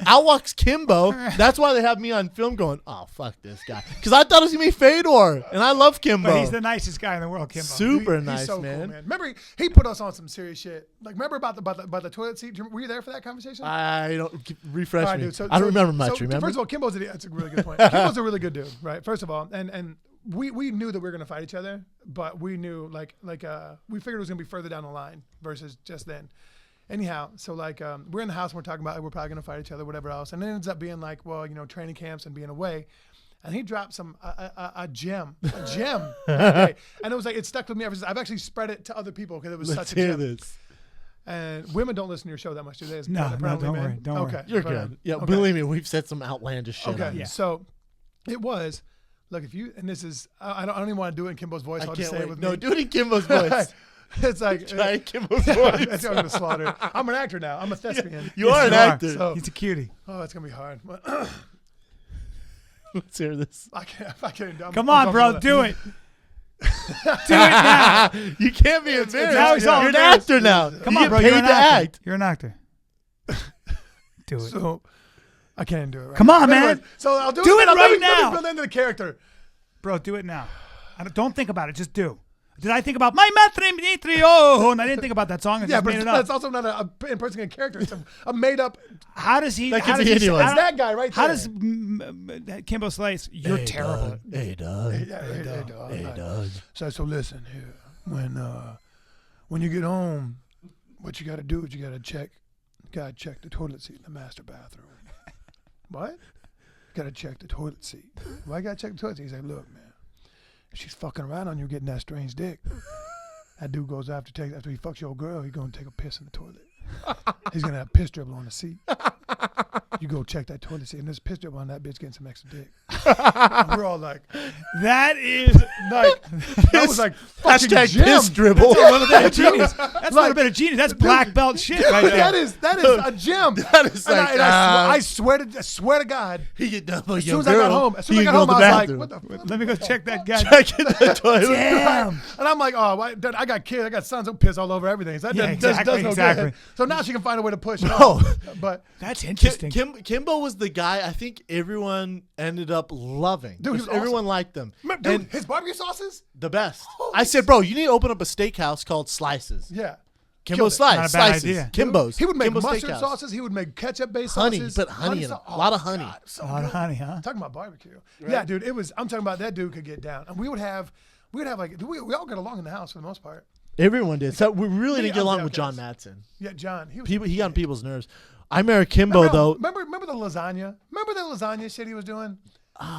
Out walks Kimbo. That's why they have me on film going, "Oh, fuck this guy." Because I thought it was going to be Fedor, and I love Kimbo. But he's the nicest guy in the world, Kimbo. Super He's nice, so man. cool, man. Remember, he put us on some serious shit. Like, remember about the toilet seat? Were you there for that conversation? I don't refresh All right, me. dude, I don't remember much. So, Remember? First of all, that's a really good point. Kimbo's a really good dude, right? First of all, and we knew that we were gonna fight each other, but we knew we figured it was gonna be further down the line versus just then. Anyhow, so we're in the house and we're talking about we're probably gonna fight each other, whatever else, and it ends up being training camps and being away. And he dropped a gem that day. And it was like it stuck with me ever since. I've actually spread it to other people because it was Let's such a hear gem. this. And women don't listen to your show that much, do they? No, Apparently, don't man. worry, don't worry. Okay, You're fair good. enough. Yeah, Okay. believe me, we've said some outlandish shit. Okay, on you. Yeah. so it was. Look, if you and this is, I don't even want to do it in Kimbo's voice. I I'll can't just say wait. it with No, me. do it in Kimbo's voice. It's like Try Kimbo's that's voice. what I'm gonna slaughter. I'm an actor now. I'm a thespian. You are an you are. actor. So- He's a cutie. Oh, it's gonna be hard. Let's hear this. I can't. Come on, bro, do it. Do it now. You can't be embarrassed. now he's all You're an embarrassed. actor now. Come you on, get bro. paid You're an to actor. act. You're an actor. Do it. So I can't do it. Right Come on, now. man. Anyways, so I'll do Do it Let right me- Let now. me build into the character. Bro, do it now. Don't think about it. Just do. Did I think about my Matt Mitrione? I didn't think about that song. I Yeah, just but made it up. that's also not a impersonating character. It's a made up. How does he? That how could does be he anyone. how- It's that guy right there. How does Kimbo Slice? You're terrible. Hey, Doug. Hey, dog. Hey, Doug. So listen here. When you get home, what you got to do is you got to check the toilet seat in the master bathroom. What? Got to check the toilet seat. Why got to check the toilet seat? He's like, look, man, if she's fucking around on you getting that strange dick, that dude goes after he fucks your girl, he's gonna take a piss in the toilet. He's gonna have piss dribble on the seat. you go check that toilet seat, and there's a picture of on that bitch getting some extra dick. And we're all like, That is like that was like fucking Hashtag gem. piss dribble. a little bit of genius. That's a little bit of genius. That's black belt shit right there. That is a gem. That is like, I swear to God, he get done as soon as I got home, I was like, what the fuck? Let me go check that guy. Check in the toilet. Damn. And I'm like, oh, I got kids, I got sons who piss all over everything. So that does no good. So now she can find a way to push it off. But That's interesting. Kimbo was the guy I think everyone ended up loving. Dude, he was everyone awesome. liked them. dude, And his barbecue sauces, the best. Holy I said, bro, you need to open up a steakhouse called Slices. yeah. Kimbo Killed it. Slice. Not a bad Slices. idea. Kimbo's. He would make Kimbo's mustard Steakhouse. sauces. He would make ketchup-based Honey, sauces. but honey in 'em. A lot of honey. God, so A lot of good. honey, huh? Talking about barbecue. Yeah, dude, I'm talking about that dude could get down. And we would have like, we all get along in the house for the most part. Everyone did. So we really didn't get along with outcasts. John Madsen. Yeah, John. He He got on people's nerves. I remember Kimbo, though. Remember the lasagna? Remember the lasagna shit he was doing?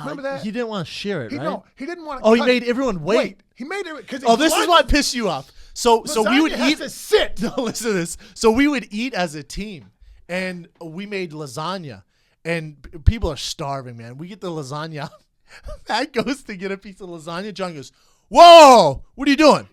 Remember that? He didn't want to share it, right? No, he didn't want to. Oh, he made everyone wait. He made it because. Oh, this is what pissed you off. So we would has eat. to sit. No, listen to this. So we would eat as a team, and we made lasagna, and people are starving, man. We get the lasagna out. Matt goes to get a piece of lasagna. John goes, "Whoa, what are you doing?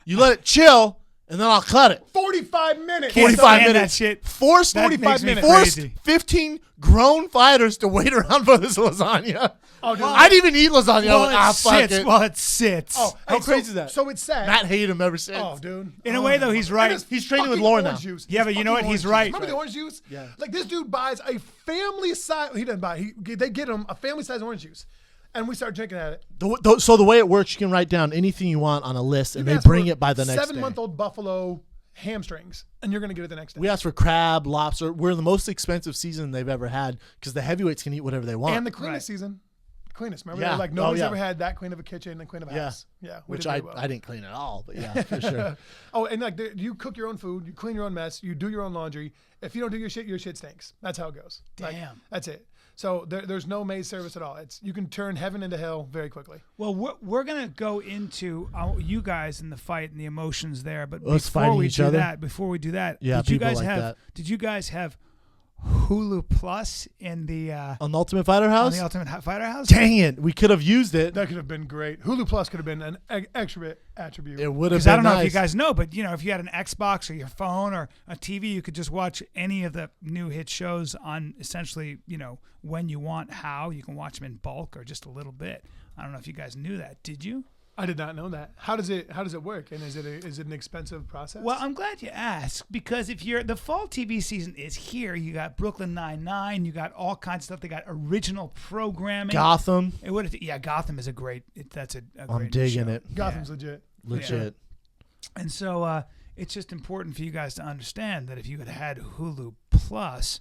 You let it chill, and then I'll cut it." 45 minutes. Can't 45 stand minutes. that shit. Forced That 45 makes me minutes. Forced crazy. 15 grown fighters to wait around for this lasagna. Oh, dude. I didn't even eat lasagna. Well, I was like, fuck it. Well, it sits. Oh, How hey, crazy is that? So it's sad. Matt hated him ever since. Oh, dude. In a way, though, he's right. And his He's training with fucking Lauren orange now. juice. Yeah, His but you know fucking what? He's orange right. juice. Remember the orange juice? Yeah. Like this dude buys a family size. He doesn't buy. They get him a family size orange juice, and we start drinking at it. So the way it works, you can write down anything you want on a list, and You they can ask bring for it by the next day. 7-month-old buffalo hamstrings, and you're gonna get it the next day. We asked for crab, lobster. We're the most expensive season they've ever had because the heavyweights can eat whatever they want. And the cleanest season. Cleanest. Remember? Yeah. Like nobody's Oh, yeah. ever had that clean of a kitchen and clean of a Yeah. house. Yeah. we which did I really well. didn't clean at all, but yeah, for sure. Oh, and like you cook your own food, you clean your own mess, you do your own laundry. If you don't do your shit stinks. That's how it goes. Like, Damn. that's it. So there's no maid service at all. You can turn heaven into hell very quickly. Well, we're gonna go into you guys in the fight and the emotions there, but Us before fighting we each do other? that, Yeah, did you people guys like have? that. Did you guys have Hulu Plus in the On the Ultimate Fighter on House? the Ultimate Fighter House? Dang it, we could have used it. That could have been great. Hulu Plus could have been an extra attribute. It would have Because been I don't know nice. if you guys know, but if you had an Xbox or your phone or a TV, you could just watch any of the new hit shows on essentially, when you want, how you can watch them in bulk or just a little bit. I don't know if you guys knew that. Did you? I did not know that. How does it work? And is it an expensive process? Well, I'm glad you asked because if the fall TV season is here, you got Brooklyn Nine-Nine, you got all kinds of stuff. They got original programming. Gotham. Gotham is a great. That's a great I'm new digging show. it. Gotham's legit. Legit. And so it's just important for you guys to understand that if you had Hulu Plus,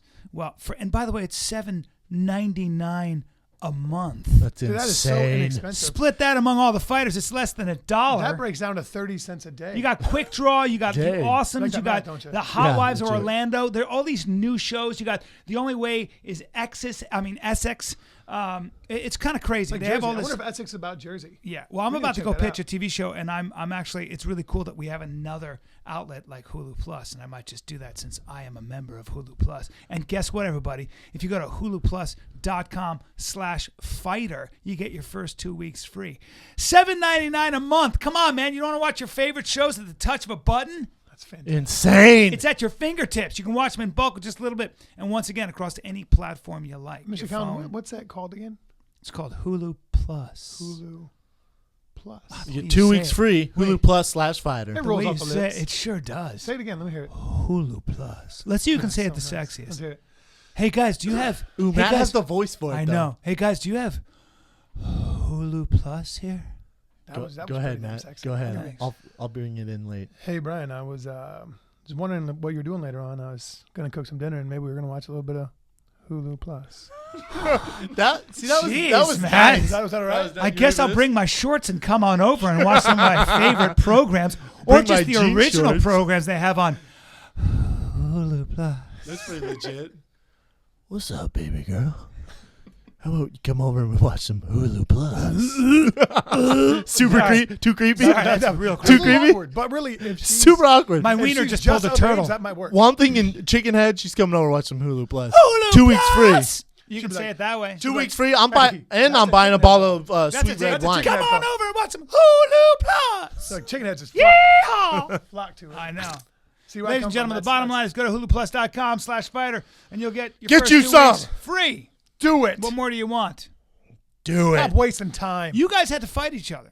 and by the way, it's $7.99 a month. That's Dude, that is so insane. inexpensive. Split that among all the fighters, it's less than $1. That breaks down to 30 cents a day. You got Quick Draw, you got The Dang. Awesomes, Like that you math, got don't you? the Hot Yeah, Wives of legit. Orlando. There are all these new shows. You got The Only Way is Essex. It's kind of crazy. Like They Jersey. have all I this. wonder if Essex is about Jersey. Yeah, well, I'm We about to can go check that pitch a TV show, and I'm actually. It's really cool that we have another outlet like Hulu Plus, and I might just do that since I am a member of Hulu Plus. And guess what, everybody? If you go to huluplus.com/fighter, you get your first 2 weeks free. $7.99 a month. Come on, man! You don't want to watch your favorite shows at the touch of a button? That's fantastic. Insane. It's at your fingertips. You can watch them in bulk with just a little bit, and once again, across any platform you like. Mr. Your Callen, phone. what's that called again? It's called Hulu Plus. Hulu Plus. You You get 2 say weeks it. free. Hulu Wait. Plus/Fighter. It The rolls way off you the say lips. it sure does. Say it again. Let me hear it. Hulu Plus. Let's see who can say it the So nice. sexiest. Let's hear it. Hey guys, do you have? Ooh, hey Matt guys, has the voice for it. I though. know. Hey guys, do you have Hulu Plus here? That Go, was go pretty ahead, damn Matt. sexy. Go ahead. Okay. I'll bring it in late. Hey, Bryan, I was just wondering what you're doing later on. I was going to cook some dinner, and maybe we were going to watch a little bit of Hulu Plus. That Jeez, was Matt. nice. Was that all right? I guess I'll bring my shorts and come on over and watch some of my favorite programs, or Bring my just the jean original shorts. programs they have on Hulu Plus. That's pretty legit. What's up, baby girl? How about you come over and we watch some Hulu Plus? Too creepy. Sorry, that's real Too It's a little creepy. awkward, but really, if she's, Super awkward. My if wiener she's just pulled a of turtle. age, that might work. One thing in Chicken Head, she's coming over to watch some Hulu Plus. Hulu 2 weeks free. Plus! You She'd can be say like, it that way. 2 weeks like, free. I'm Becky, buying that's a a bottle of That's sweet it. red That's a wine. Come Chicken Head on Plus. over and watch some Hulu Plus. So Chicken Head's just Yeehaw! flock to it. I know. See where I Ladies come and gentlemen, from. the bottom line is go to huluplus.com/fighter and you'll get your Get first you 2 some. weeks free. Do it. What more do you want? Do it. Stop wasting time. You guys had to fight each other.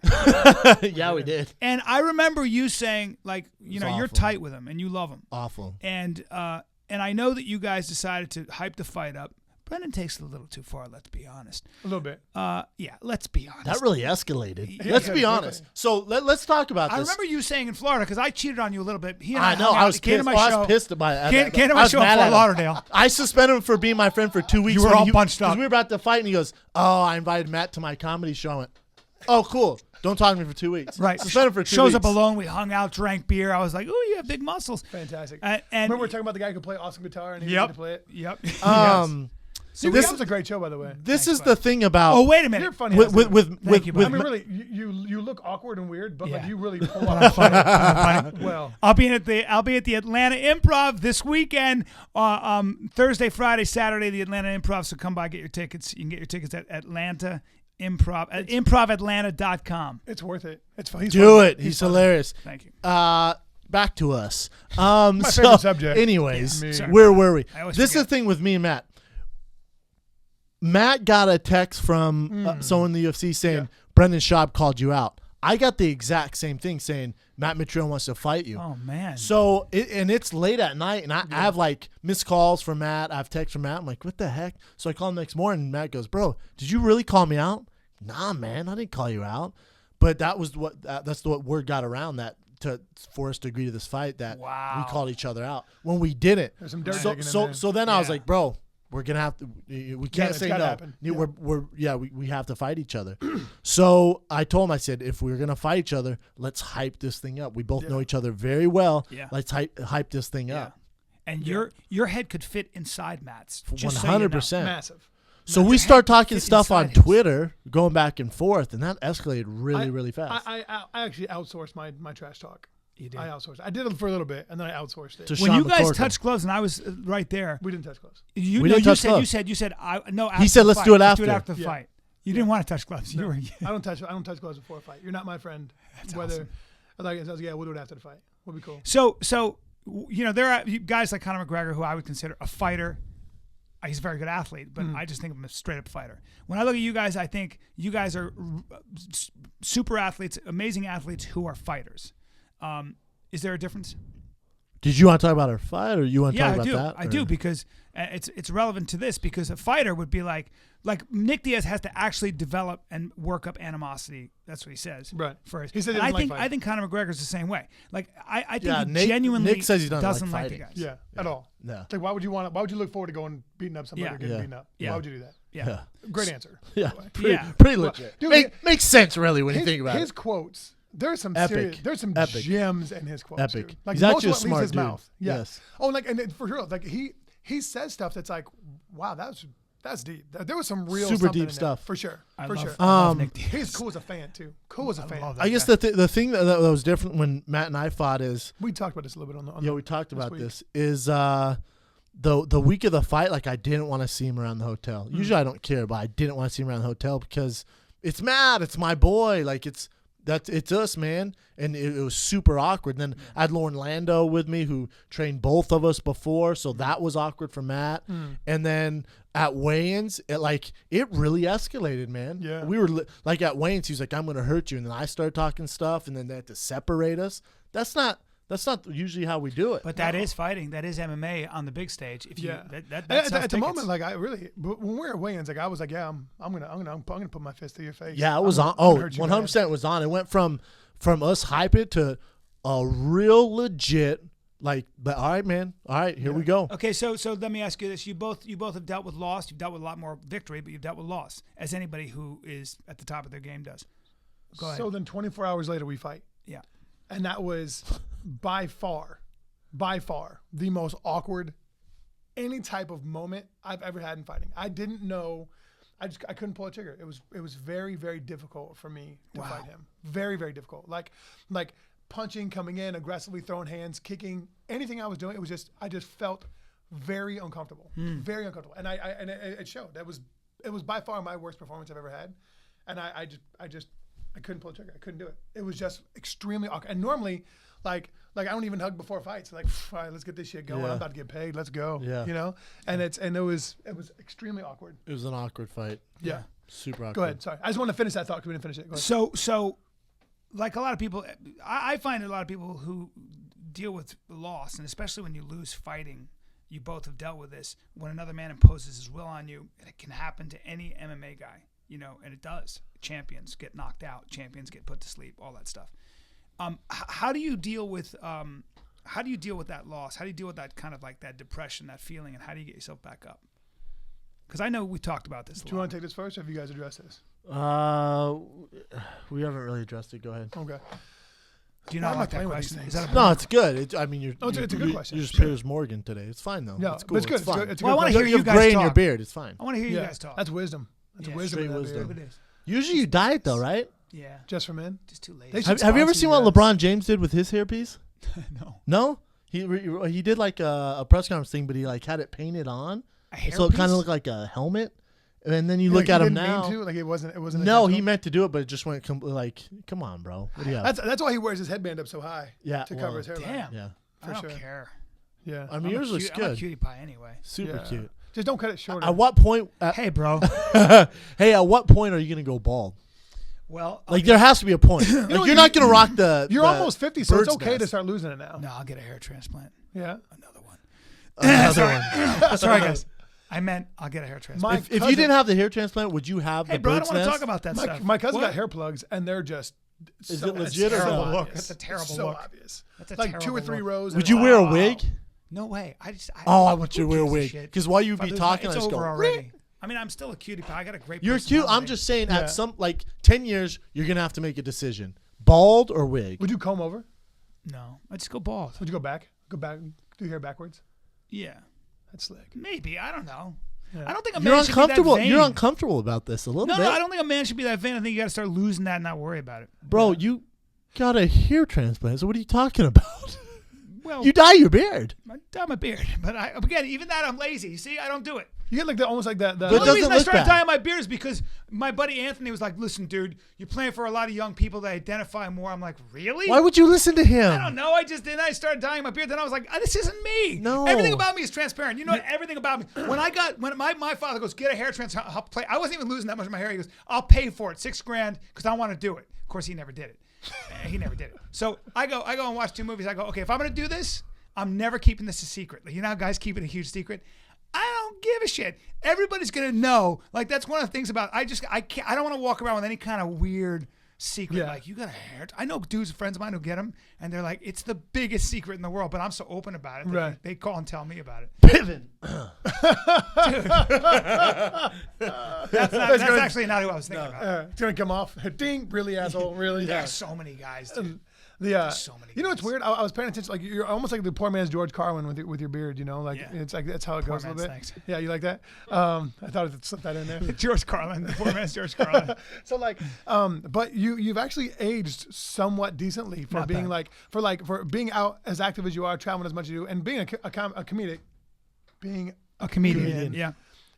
Yeah, we did. And I remember you saying, like, you know, you're awful. tight with him and you love him. Awful. And I know that you guys decided to hype the fight up. Brendan takes it a little too far, let's be honest. A little bit. Yeah, let's be honest. That really escalated. Yeah, Let's yeah, be yeah. honest. So let's talk about I this. remember you saying in Florida, because I cheated on you a little bit. He and I know. hung I out. was He came pissed. to my I show. was pissed about it. Came to I my was show in mad Fort at him. Lauderdale. I suspended him for being my friend for 2 weeks. You were when all bunched up. Because we were about to fight, and he goes, "Oh, I invited Matt to my comedy show." I went, "Oh, cool. Don't talk to me for 2 weeks." Right. Suspended for 2 Shows weeks. up alone. We hung out, drank beer. I was like, "Ooh, you have big muscles." Fantastic. And Remember we were talking about the guy who could play awesome guitar and he Yep. didn't play it? Yep. See, this that was a great show, by the way. This Thanks, is the thing about. Oh, wait a minute. You're funny. with as with hell. with Thank you, with I mean, buddy. really, you look awkward and weird, but like Yeah. you really pull I'm off. funny. I'm funny. Well, I'll be at the Atlanta Improv this weekend. Thursday, Friday, Saturday, the Atlanta Improv. So come by, get your tickets. You can get your tickets at Atlanta Improv at improvatlanta.com. it's worth it. It's fun. He's do funny. it. He's funny. hilarious. Thank you. Back to us. My favorite subject. Anyways, Yeah, me. Sorry. where were we? I always This is forget. the thing with me and Matt. Matt got a text from someone in the UFC saying, Yeah. Brendan Schaub called you out. I got the exact same thing saying, Matt Mitrione wants to fight you. Oh man. So, it's late at night, and I have like missed calls from Matt. I have texts from Matt. I'm like, what the heck? So I call him next morning, and Matt goes, bro, did you really call me out? Nah, man, I didn't call you out. But that was that's what word got around for us to agree to this fight that Wow. we called each other out when we didn't. There's some dirt So digging in there. so then I was Yeah. like, bro, we're gonna have to. We can't it's say gotta no. happen. We have to fight each other. So I told him, I said, if we're gonna fight each other, let's hype this thing up. We both know each other very well. Yeah. Let's hype this thing yeah. up. And your head could fit inside Matt's. Just so you know. 100%. Massive. So Your we head start could talking fit stuff on inside his. Twitter, going back and forth, and that escalated really fast. I actually outsourced my trash talk. You did. I outsourced. I did it for a little bit, and then I outsourced it. To When Sean you guys McCorkle. touched gloves and I was right there, We didn't touch gloves. you We no, didn't you touch said gloves. you said I no. He after said, the let's fight. do it Let's do it after. after the Yeah. fight. You didn't want to touch gloves. You were. I don't touch gloves before a fight. You're not my friend. Whether I was like, yeah, we'll do it after the fight. We'll be cool. So you know there are guys like Conor McGregor who I would consider a fighter. He's a very good athlete, but I just think of him as a straight up fighter. When I look at you guys, I think you guys are super athletes, amazing athletes who are fighters. Is there a difference? Did you want to talk about our fight, or you want to Yeah, talk I about do. that? I or- do because it's relevant to this because a fighter would be like Nick Diaz has to actually develop and work up animosity. That's what he says. Right. First, He said he And doesn't like I think Conor McGregor's the same way. Like I think Yeah, he Nick- genuinely Nick says he doesn't like the fighting. guys. Yeah, at all. No. It's like, why would you look forward to going beating up somebody Yeah. or getting Yeah. beaten up? Yeah. Why would you do that? Yeah. Great answer. Yeah, by the way. pretty Well, legit. dude, Makes sense, really, when you think about his it. quotes. There's some Epic. serious. There's some Epic. gems in his quotes. Epic. Dude. Like He's most actually of a what leaves smart his dude. mouth. Yeah. Yes. Oh, and for real, like he says stuff that's like, wow, that's deep. There was some real Super something deep in there, stuff. for sure. I For love, sure. I love Nick Um, Diaz. He's cool as a fan too. Cool as a fan. love that. I guess the thing that was different when Matt and I fought is, We talked about this a little bit on yeah, the we talked this about week. this, is the week of the fight, like I didn't want to see him around the hotel. Usually I don't care, but I didn't want to see him around the hotel because it's Matt, it's my boy, like it's us, man, and it was super awkward. And then I had Lauren Lando with me, who trained both of us before, so that was awkward for Matt. And then at weigh-ins, it really escalated, man. Yeah. We were like at weigh-ins, he was like, "I'm gonna hurt you," and then I started talking stuff, and then they had to separate us. That's not usually how we do it. But that is fighting. That is MMA on the big stage. If you Yeah. that at sells the moment, tickets. like but when we were at weigh-ins, like I was like, yeah, I'm gonna put my fist to your face. Yeah, it was I'm on. gonna Oh, hurt you 100% was on. It went from us hype it to a real legit, like, but all right, man. All right, here we go. Okay, so let me ask you this: you both have dealt with loss. You've dealt with a lot more victory, but you've dealt with loss, as anybody who is at the top of their game does. Go ahead. So then 24 hours later, we fight. Yeah. And that was by far the most awkward any type of moment I've ever had in fighting. I didn't know I couldn't pull a trigger. It was very, very difficult for me to fight him. Very, very difficult. Like punching, coming in, aggressively throwing hands, kicking, anything I was doing, I just felt very uncomfortable. Very uncomfortable. And it showed. It was by far my worst performance I've ever had. And I couldn't pull a trigger. I couldn't do it. It was just extremely awkward. And normally, like I don't even hug before fights. Like, all right, let's get this shit going. Yeah. I'm about to get paid. Let's go. Yeah. You know? And it was extremely awkward. It was an awkward fight. Yeah. Super awkward. Go ahead. Sorry. I just want to finish that thought because we didn't finish it. Go ahead. So, like a lot of people, I find a lot of people who deal with loss, and especially when you lose fighting, you both have dealt with this. When another man imposes his will on you, and it can happen to any MMA guy, you know, and it does. Champions get knocked out. Champions get put to sleep. All that stuff. How do you deal with that loss? How do you deal with that kind of like that depression, that feeling, and how do you get yourself back up? Because I know we talked about this. Do you want to take this first, or have you guys addressed this? We haven't really addressed it. Go ahead. Okay. Do you not like that question? Is that No, it's good. It's a good question. You're just Piers Morgan today. It's fine though. Yeah, it's cool. it's good. It's fine. It's a Well, I good want to question. hear you guys gray talk. in your beard. It's fine. I want to hear you guys talk. That's wisdom. That's Yeah, wisdom. straight in that wisdom. beard. It is. Usually you diet though, right? Yeah. Just for men. Just too late. They should Have you ever sponsor seen you what guys. LeBron James did with his hairpiece? No. No, he did like a press conference thing, but he like had it painted on, so it kind of looked like a helmet. And then you look at him now. Like it wasn't. No, intentional? he meant to do it, but it just went like, come on, bro. What do you have? That's why he wears his headband up so high. Yeah, To well, cover his hairline. Damn. Yeah, I don't sure. care. Yeah. I mean yours looks I'm a good. cutie pie anyway. Super Yeah. cute. Just don't cut it shorter. At what point? Hey, bro. Hey, at what point are you gonna go bald? Well, Like there has to be a point. Like you're not gonna rock the. You're the almost 50, so it's bird's okay to nest. start losing it now. no, I'll get a hair transplant. Yeah. Another one. Another one. Sorry, guys. I meant I'll get a hair transplant. My If you cousin- didn't have the hair transplant, would you have Hey, the bro, I bird's don't want to nest? talk about that stuff. My cousin What? got hair plugs, and they're just. Is so, it legit or it's so no? obvious. That's a terrible so look. obvious. That's a like terrible 2 or 3 look. rows. Would and- you wear a Wow. wig? No way. I Want you to wear a who gives wig shit? because while you'd If I be lose talking, it's I just over go. already. I mean, I'm still a cutie pie. I got a great. You're cute. I'm personality. just saying, Yeah. at some like 10 years, you're gonna have to make a decision: bald or wig. Would you comb over? No, I just go bald. Would you go back? Go back. Do your hair backwards? Yeah, That's slick. maybe. I don't know. Yeah. I don't think a You're man should be that uncomfortable. vain. You're uncomfortable about this a little No, bit, no, I don't think a man should be that vain. I think you got to start losing that and not worry about it. bro. You got a hair transplant. So what are you talking about? Well, You dye your beard. I dye my beard, but again, even that I'm lazy. You see, I don't do it. You get like almost like that. But The it only doesn't reason I look started bad. dyeing my beard is because my buddy Anthony was like, "Listen, dude, you're playing for a lot of young people that identify more." I'm like, "Really?" Why would you listen to him? I don't know. I started dyeing my beard. Then I was like, "This isn't me." No. Everything about me is transparent. You know everything about me. When my father goes, "Get a hair transplant," I'll play. I wasn't even losing that much of my hair. He goes, "I'll pay for it, $6,000 because I want to do it." Of course, he never did it. He never did it. So I go and watch 2 movies. I go, okay, if I'm gonna do this, I'm never keeping this a secret. Like, you know how guys keep it a huge secret? I don't give a shit. Everybody's gonna know. Like, that's one of the things about I don't want to walk around with any kind of weird secret. Yeah. Like, you got a hair. I know dudes, friends of mine who get them, and they're like, it's the biggest secret in the world. But I'm so open about it. Right. They call and tell me about it. Piven. That's actually not who I was thinking about. It's gonna come off. Ding, really, asshole, really. There's so many guys, dude. so many You know what's guys. weird? I was paying attention. Like you're almost like the poor man's George Carlin with your beard. You know, like Yeah. it's like that's how it Poor goes a little bit. man's, thanks. Yeah, you like that? I thought I'd slip that in there. George Carlin, the poor man's George Carlin. So like, but you've actually aged somewhat decently for Not being bad. for being out as active as you are, traveling as much as you do, and being a comedic. Being A comedian. Comedian. Yeah.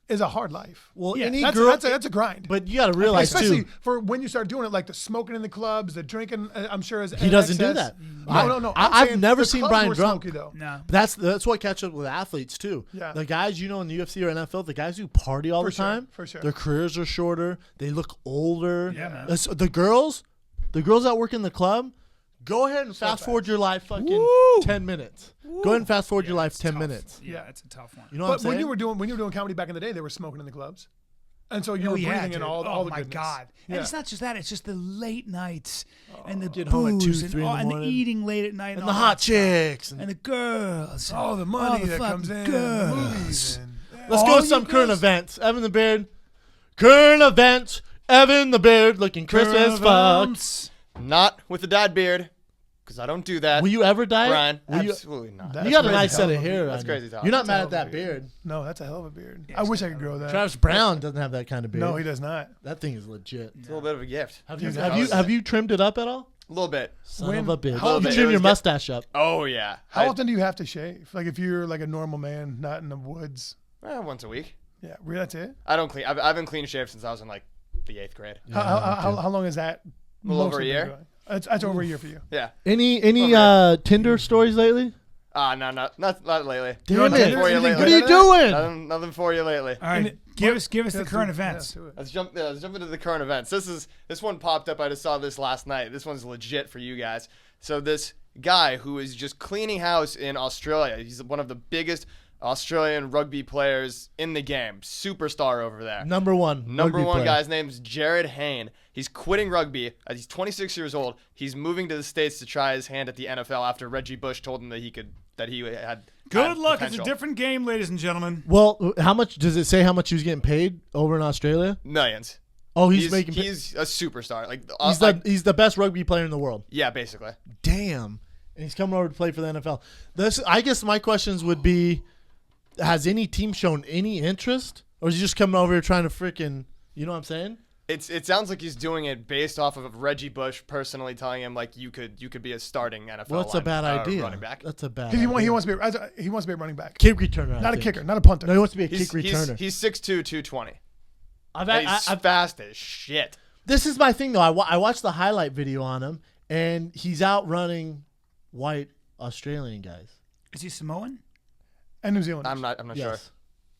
is a hard life. Well, Yeah, any That's girl, that's a grind. but you got to realize Especially too. for when you start doing it, like the smoking in the clubs, the drinking. I'm sure is He doesn't do excess. that. No. I've never seen Bryan drunk. Smoky, though. No. But that's what catches up with athletes too. Yeah. The guys you know in the UFC or NFL, the guys who party all For the sure, time, for sure. their careers are shorter. They look older. Yeah, man. The girls that work in the club, go ahead and fast forward your life fucking Woo! 10 minutes. Go ahead and fast forward your life It's 10 tough. minutes. Yeah, it's a tough one. You know what I'm But saying? when you were doing comedy back in the day, they were smoking in the clubs, and so you were yeah, breathing in dude. all the my goodness. God. And Yeah. it's not just that, it's just the late nights and the Get home at 2, booze 3 in the and the morning. eating late at night and all the hot that stuff. chicks. and the girls. All the money the that comes fucking in, girls. the movies. And, Let's all go with you some current girls- events. Evan the Beard. Current events. Evan the Beard looking crisp as fuck. Not with the dyed beard. because I don't do that. Will you ever dye Bryan, it? absolutely not. That's You got a crazy nice how set long of it hair. That's on crazy you. talk. You're not That's mad a at that hell of a beard. No, that's a hell of a beard. Yeah, I it's wish I got could a grow that. Travis Brown doesn't have that kind of beard. No, he does not. That thing is legit. It's a little bit of a gift. Have you trimmed it up at all? A little bit. Son When- of a bitch. how You bit. trim It your was mustache up. Oh yeah. How often do you have to shave? Like if you're like a normal man, not in the woods. Once a week. Yeah, really, that's it. I don't clean. I've been clean shaved since I was in like the 8th grade. How long is that? A little over mostly a been year. going? That's over a year for you. Yeah. Any Okay. Tinder stories lately? No, not lately. Damn on it. Tinder? For you Anything lately. What are you good doing? Nothing for you lately. All right, give us the Let's current do- events. yeah, let's do it. Let's jump into the current events. This one popped up. I just saw this last night. This one's legit for you guys. So this guy who is just cleaning house in Australia. He's one of the biggest Australian rugby players in the game. Superstar over there. Number one Number one player. guy's name's Jared Hayne. He's quitting rugby. He's 26 years old. He's moving to the States to try his hand at the NFL after Reggie Bush told him that he had Good luck. potential. It's a different game, ladies and gentlemen. Well, how much does it say? How much he was getting paid over in Australia? Millions. Oh, he's making. He's a superstar. Like He's the best rugby player in the world. yeah, basically. Damn. And he's coming over to play for the NFL. I guess my questions would be: has any team shown any interest, or is he just coming over here trying to freaking? You know what I'm saying? It sounds like he's doing it based off of Reggie Bush personally telling him like you could be a starting NFL. Well, that's a bad idea. Running back. That's a bad. He idea. wants to be a running back, kick returner, not I a think. kicker, not a punter. No, he wants to be a He's kick returner. He's 6'2", 220. I've He's fast as shit. This is my thing though. I watched the highlight video on him, and he's outrunning white Australian guys. Is he Samoan? And New Zealand. I'm not sure. Yes.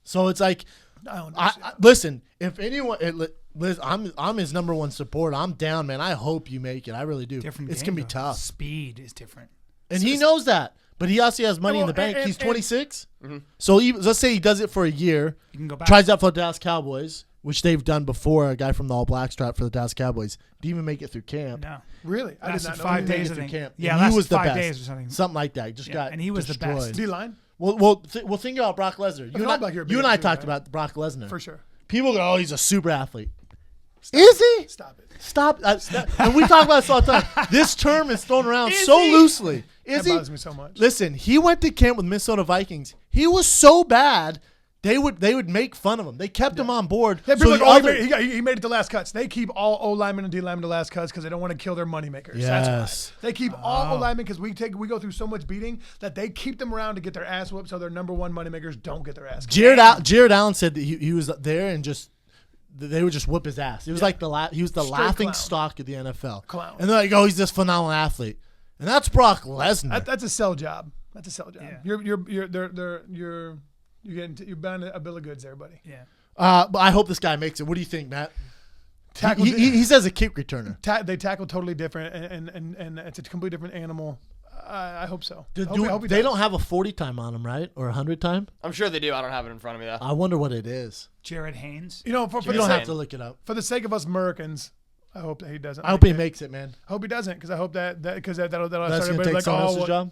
So it's like, I don't listen. If anyone, listen, I'm his number one support. I'm down, man. I hope you make it. I really do. Different. It's game, gonna be though. tough, Speed is different. and he knows that. But he also has money in the bank. He's 26. So let's say he does it for a year. You can go back. Tries out for the Dallas Cowboys, which they've done before. A guy from the All Blacks tried for the Dallas Cowboys. Didn't even make it through camp. No. Really? I did Lasted not know 5 that. days, I Through think. camp. Yeah, And he lasted was the 5 best. days or something. Something like that. Just Yeah, got and he was the destroyed. best. D-line? Well, think about Brock Lesnar. I thought about your You and I beard, talked too, about Brock Lesnar. For sure. People go, oh, he's a super athlete. Is he? Stop it. Stop. And we talk about this all the time. This term is thrown around Is so he? loosely. Is That he? bothers me so much. Listen, he went to camp with Minnesota Vikings. He was so bad, they would make fun of him. They kept him on board. Yeah, So people the like, other- he made it to last cuts. They keep all O linemen and D linemen to last cuts because they don't want to kill their moneymakers. That's Yes. why. They keep all O linemen because we go through so much beating that they keep them around to get their ass whooped so their number one moneymakers don't get their ass kicked. Jared Allen said that he was there and just they would just whip his ass. It was like he was the Straight laughing clown. stock of the NFL. Clown. And they're like, oh, he's this phenomenal athlete, and that's Brock Lesnar. That's a sell job. That's a sell job. Yeah. You're buying a bill of goods there, buddy. Yeah. But I hope this guy makes it. What do you think, Matt? Tackle- He says a kick returner. They tackle totally different, and it's a completely different animal. I hope so. I hope he They does. don't have a 40 time on him, right? Or a 100 time? I'm sure they do. I don't have it in front of me though. I wonder what it is. Jared Haynes. You know, for You the don't sake, have to look it up. for the sake of us Americans, I hope that he doesn't. I hope make he it. makes it, man. I hope he doesn't, because I hope that'll That's start gonna everybody take like, someone oh, else's well,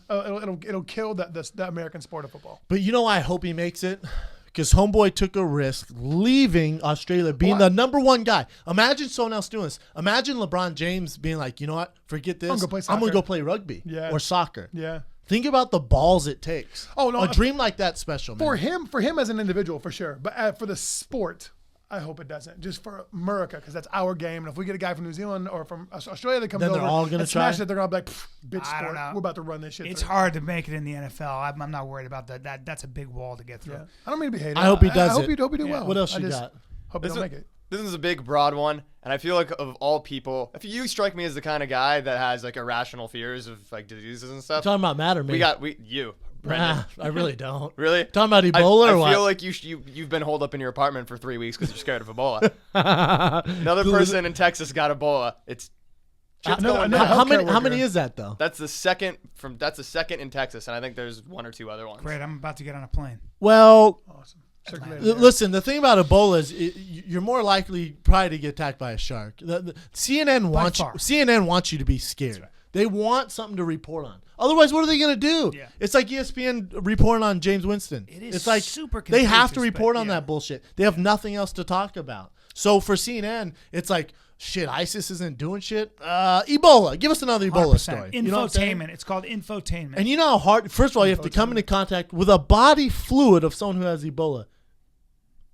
job? it'll kill the American sport of football. But you know why I hope he makes it? Because Homeboy took a risk leaving Australia, being Why? the number one guy. Imagine someone else doing this. Imagine LeBron James being like, you know what? Forget this. I'm gonna play I'm going to soccer." go play rugby Yeah. or soccer. Yeah. Think about the balls it takes. Oh, no, A dream like that's special, man. For him as an individual, for sure. But for the sport, I hope it doesn't. Just for America, because that's our game. And if we get a guy from New Zealand or from Australia that comes Then over they're all gonna and smash try? it, they're going to be like, bitch I don't sport. know. We're about to run this shit It's through. hard to make it in the NFL. I'm not worried about that. That's a big wall to get through. Yeah. I don't mean to be hating. I hope he does I hope it. you do well. What else I you just got? Hope you don't make it. This is a big, broad one, and I feel like of all people, if you strike me as the kind of guy that has like irrational fears of like diseases and stuff. Talking about Matt or me? You, Brendan. Nah, I really don't. Really? Talking about Ebola or what? I feel like you've been holed up in your apartment for 3 weeks because you're scared of Ebola. Another person in Texas got Ebola. It's shit's going down. How healthcare many worker. is that though? That's the second in Texas, and I think there's one or two other ones. Great. I'm about to get on a plane. Well, Awesome. Circulating air. listen, the thing about Ebola is you're more likely probably to get attacked by a shark. CNN wants you to be scared. right. They want something to report on. Otherwise, what are they going to do? Yeah. It's like ESPN reporting on James Winston. It is it's like super they have to contagious, report but on yeah. that bullshit. They have nothing else to talk about. So for CNN, it's like shit, ISIS isn't doing shit. Ebola. Give us another Ebola 100%. story. You know what I'm saying? Infotainment. It's called infotainment. And you know how hard, first of all, you have to come into contact with a body fluid of someone who has Ebola.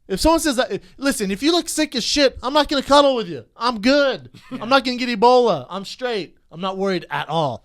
If someone says that, listen, if you look sick as shit, I'm not going to cuddle with you. I'm good. I'm not going to get Ebola. I'm straight. I'm not worried at all.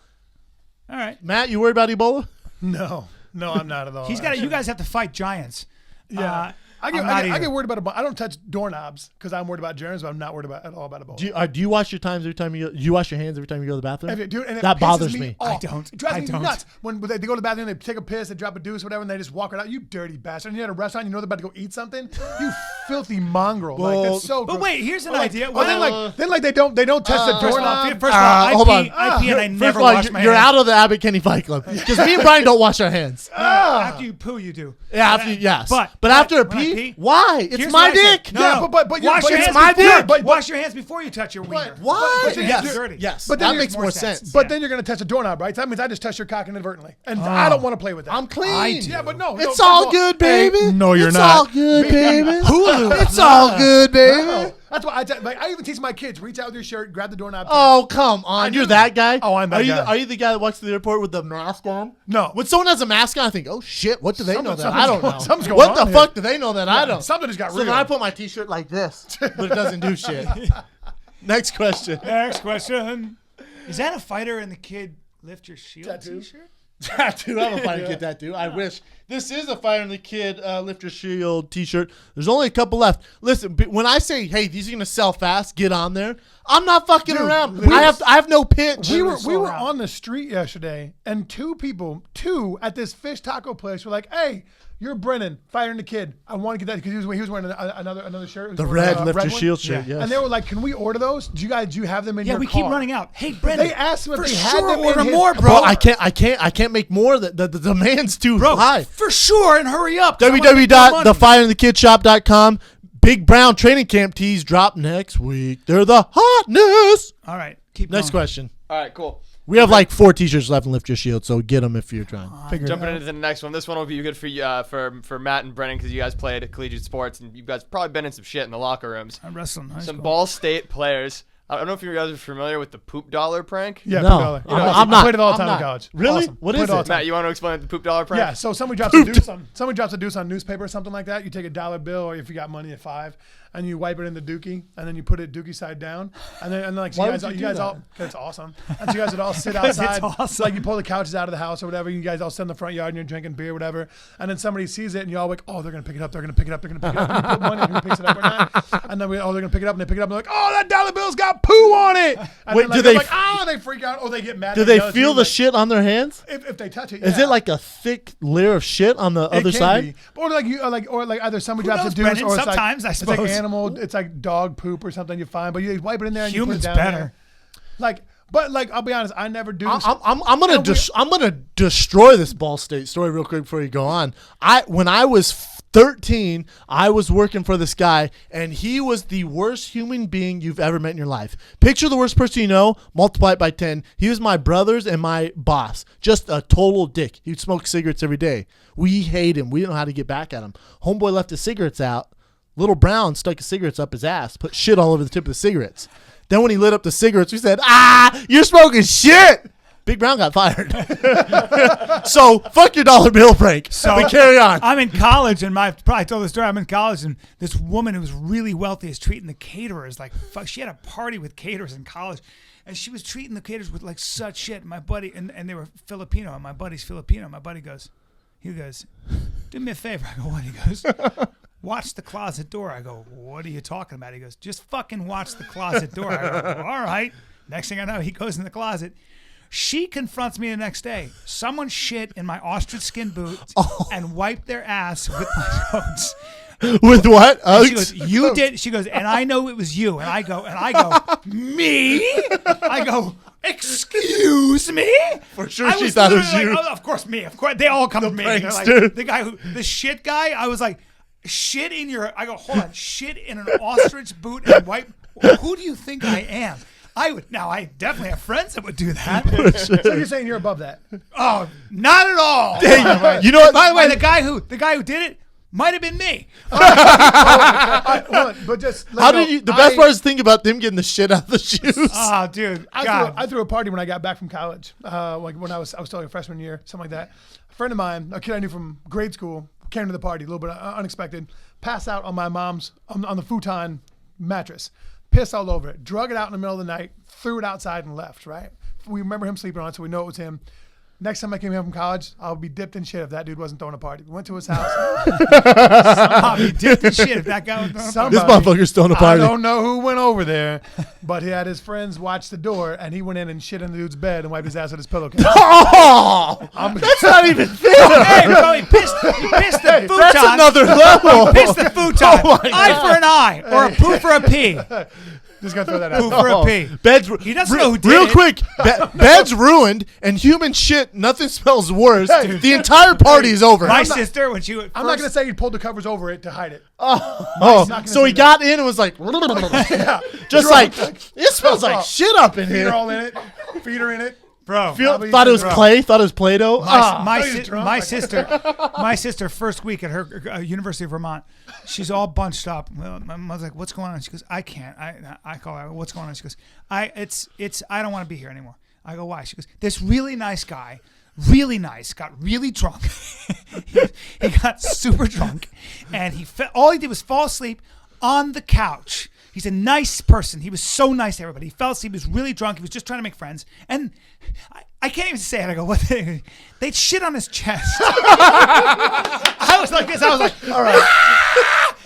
All right. Matt, you worried about Ebola? No, I'm not at all. You guys have to fight giants. Yeah. I I'm get worried about I don't touch doorknobs because I'm worried about germs, but I'm not worried about at all about Ebola. Do you wash your hands every time you wash your hands every time you go to the bathroom? Dude, and it that pisses bothers me. off. I don't. It drives I me don't. nuts. When they go to the bathroom, they take a piss, they drop a deuce, whatever, and they just walk right out. You dirty bastard. And you're at a restaurant, you know they're about to go eat something. You filthy mongrel. Well, like, that's so But gross. wait, here's an idea. Then they don't touch the doorknob. First of all, hold on. I pee and I First never of all, wash my you're hands. out of the Abbott Kenny Fight Club because me and Bryan don't wash our hands. After you poo, you do. Yeah, yes. But after a when I pee, why? It's here's my what I say. dick. No, Yeah, but wash your it's hands my before, dick. But wash your hands before you touch your wiener. Why? But your hands Yes. are dirty. Yes, But then that it makes makes more more sense. sense. But then you're going to touch a doorknob, right? That means I just touched your cock inadvertently. And I don't want to play with that. I'm clean. I do. Yeah, but no. It's no, all no. good, baby. Hey, no, you're it's not. all good, baby. Hulu. It's all good, baby. That's why I even teach my kids, reach out with your shirt, grab the doorknob. Oh, come on. You're that guy? Oh, I'm that guy. Are you the guy that walks to the airport with the mask on? No. When someone has a mask on, I think, oh, shit, what do they know that I something's don't going- know? something's going What on the here. fuck do they know that I don't? Something just got So real. then I put my T-shirt like this, but it doesn't do shit. Next question. Next question. Is that a fighter and the kid lift your shield Tattoo. t-shirt? Tattoo. I'm a fighter kid tattoo. I wish. This is a Fire in the Kid Lift Your Shield t-shirt. There's only a couple left. Listen, when I say, hey, these are going to sell fast, get on there, I'm not fucking around. I have no pitch. We were sold out. on the street yesterday, and two at this fish taco place were like, "Hey, you're Brennan, firing the kid. I want to get that because he was wearing another shirt. He was The wearing, red Lift Your one. Shield shirt, yes. And they were like, "Can we order those? Do you have them in Yeah, your we car?" keep running out. Hey, Brendan. They asked him if for they had sure them in order his- more, bro. Bro, I can't make more. The demand's too high. For sure, and hurry up. 'cause I wanna make more money. www.thefireinthekidshop.com. Big Brown training camp tees drop next week. They're the hotness. All right, keep Next going. question. All right, cool. We have like 4 t-shirts left in Lift Your Shield, so get them if you're trying. Jumping into the next one. This one will be good for you, for Matt and Brennan, because you guys played collegiate sports and you guys probably been in some shit in the locker rooms. I'm wrestling. High Some school. Ball State players. I don't know if you guys are familiar with the poop dollar prank. Yeah, No, $2 dollar. I'm I not. played it all the I'm time not. in college. Really? Awesome. What Played is all it? the time. Matt, you want to explain the poop dollar prank? Yeah, so somebody drops a deuce on newspaper or something like that. You take a $1 bill, or if you got money at $5, and you wipe it in the dookie, and then you put it dookie side down, and then like so Why you would guys, you you do guys that? all, cause it's awesome. And so you guys would all sit outside, awesome. like you pull the couches out of the house or whatever. You guys all sit in the front yard and you're drinking beer, whatever. And then somebody sees it, and you all like, oh, they're gonna pick it up, they're gonna pick it up, they're gonna pick it up. And you put money, and who picks it up or not? And then they're gonna pick it up, and they pick it up, and they're like, oh, that $1 bill's got poo on it. And Wait, then, do they're they like, oh, they freak out, or they get mad. Do at they the other feel team, the like, shit on their hands? if they touch it? Is yeah. it like a thick layer of shit on the It other can side? be. Or like either somebody Who drops knows, a deuce, Brendan? or it's Sometimes, I like it's like suppose. animal, it's like dog poop or something. You find, but you wipe it in there and Humans you put it down better. there. But I'll be honest, I never do. I'm gonna destroy this Ball State story real quick before you go on. When I was 13, I was working for this guy, and he was the worst human being you've ever met in your life. Picture the worst person you know, multiply it by 10. He was my brother's and my boss. Just a total dick. He'd smoke cigarettes every day. We hate him. We didn't know how to get back at him. Homeboy left his cigarettes out. Little Brown stuck his cigarettes up his ass, put shit all over the tip of the cigarettes. Then when he lit up the cigarettes, we said, you're smoking shit. Big Brown got fired. So fuck your $1 bill prank. So we carry on. I'm in college, and I probably told this story. I'm in college, and this woman who was really wealthy is treating the caterers like fuck. She had a party with caterers in college, and she was treating the caterers with like such shit. My buddy, and they were Filipino, and my buddy's Filipino. My buddy goes, do me a favor. I go, what? He goes, watch the closet door. I go, what are you talking about? He goes, just fucking watch the closet door. I go, all right. Next thing I know, he goes in the closet. She confronts me the next day. Someone shit in my ostrich skin boots and wiped their ass with my coats. With what? And she goes, you did. She goes, and I know it was you. And I go, me? I go, excuse me? For sure she thought it was literally you. like, oh, of course, me. Of course, they all come to me. They're prankster. like, the guy the shit guy, I was like, shit in your, I go, hold on, shit in an ostrich boot and wipe. Who do you think I am? I definitely have friends that would do that. So you're saying you're above that? Oh, not at all. You know what? By the way, the guy who did it, Might have been me. But just How did you? The best part is think about them getting the shit out of the shoes. Oh, dude. I threw a party when I got back from college, like when I was still like a freshman year, something like that. A friend of mine, a kid I knew from grade school, came to the party, a little bit unexpected, passed out on my mom's on the futon mattress, pissed all over it, drug it out in the middle of the night, threw it outside and left. Right? We remember him sleeping on it, so we know it was him. Next time I came home from college, I'll be dipped in shit if that dude wasn't throwing a party. We went to his house. I'll be dipped in shit if that guy was throwing a party. This motherfucker's throwing a party. I don't know who went over there, but he had his friends watch the door, and he went in and shit in the dude's bed and wiped his ass with his pillowcase. Oh, that's not even fair. Hey, bro, he pissed the futon. That's another level. He pissed the futon. Eye for an eye or a poo for a pee. Just gotta throw that Poo out. for a pee. He doesn't know who did real it. quick, bed's ruined, and human shit, nothing smells worse. The entire party is over. My sister, when she I'm not gonna say he pulled the covers over it to hide it. So he got in and was like, Yeah, just like, it smells like shit up in feet are here. all in it. Feet are in it. Bro. Thought it was clay. Thought it was Play-Doh. My sister, first week at her University of Vermont, she's all bunched up. My mother's like, "What's going on?" She goes, "I can't." I call her, "What's going on?" She goes, I don't want to be here anymore." I go, "Why?" She goes, "This really nice guy, really nice, got really drunk. he got super drunk, and all he did was fall asleep on the couch." He's a nice person. He was so nice to everybody. He fell asleep. He was really drunk. He was just trying to make friends. And I can't even say it. I go, what? They'd shit on his chest. I was like this. I was like, all right.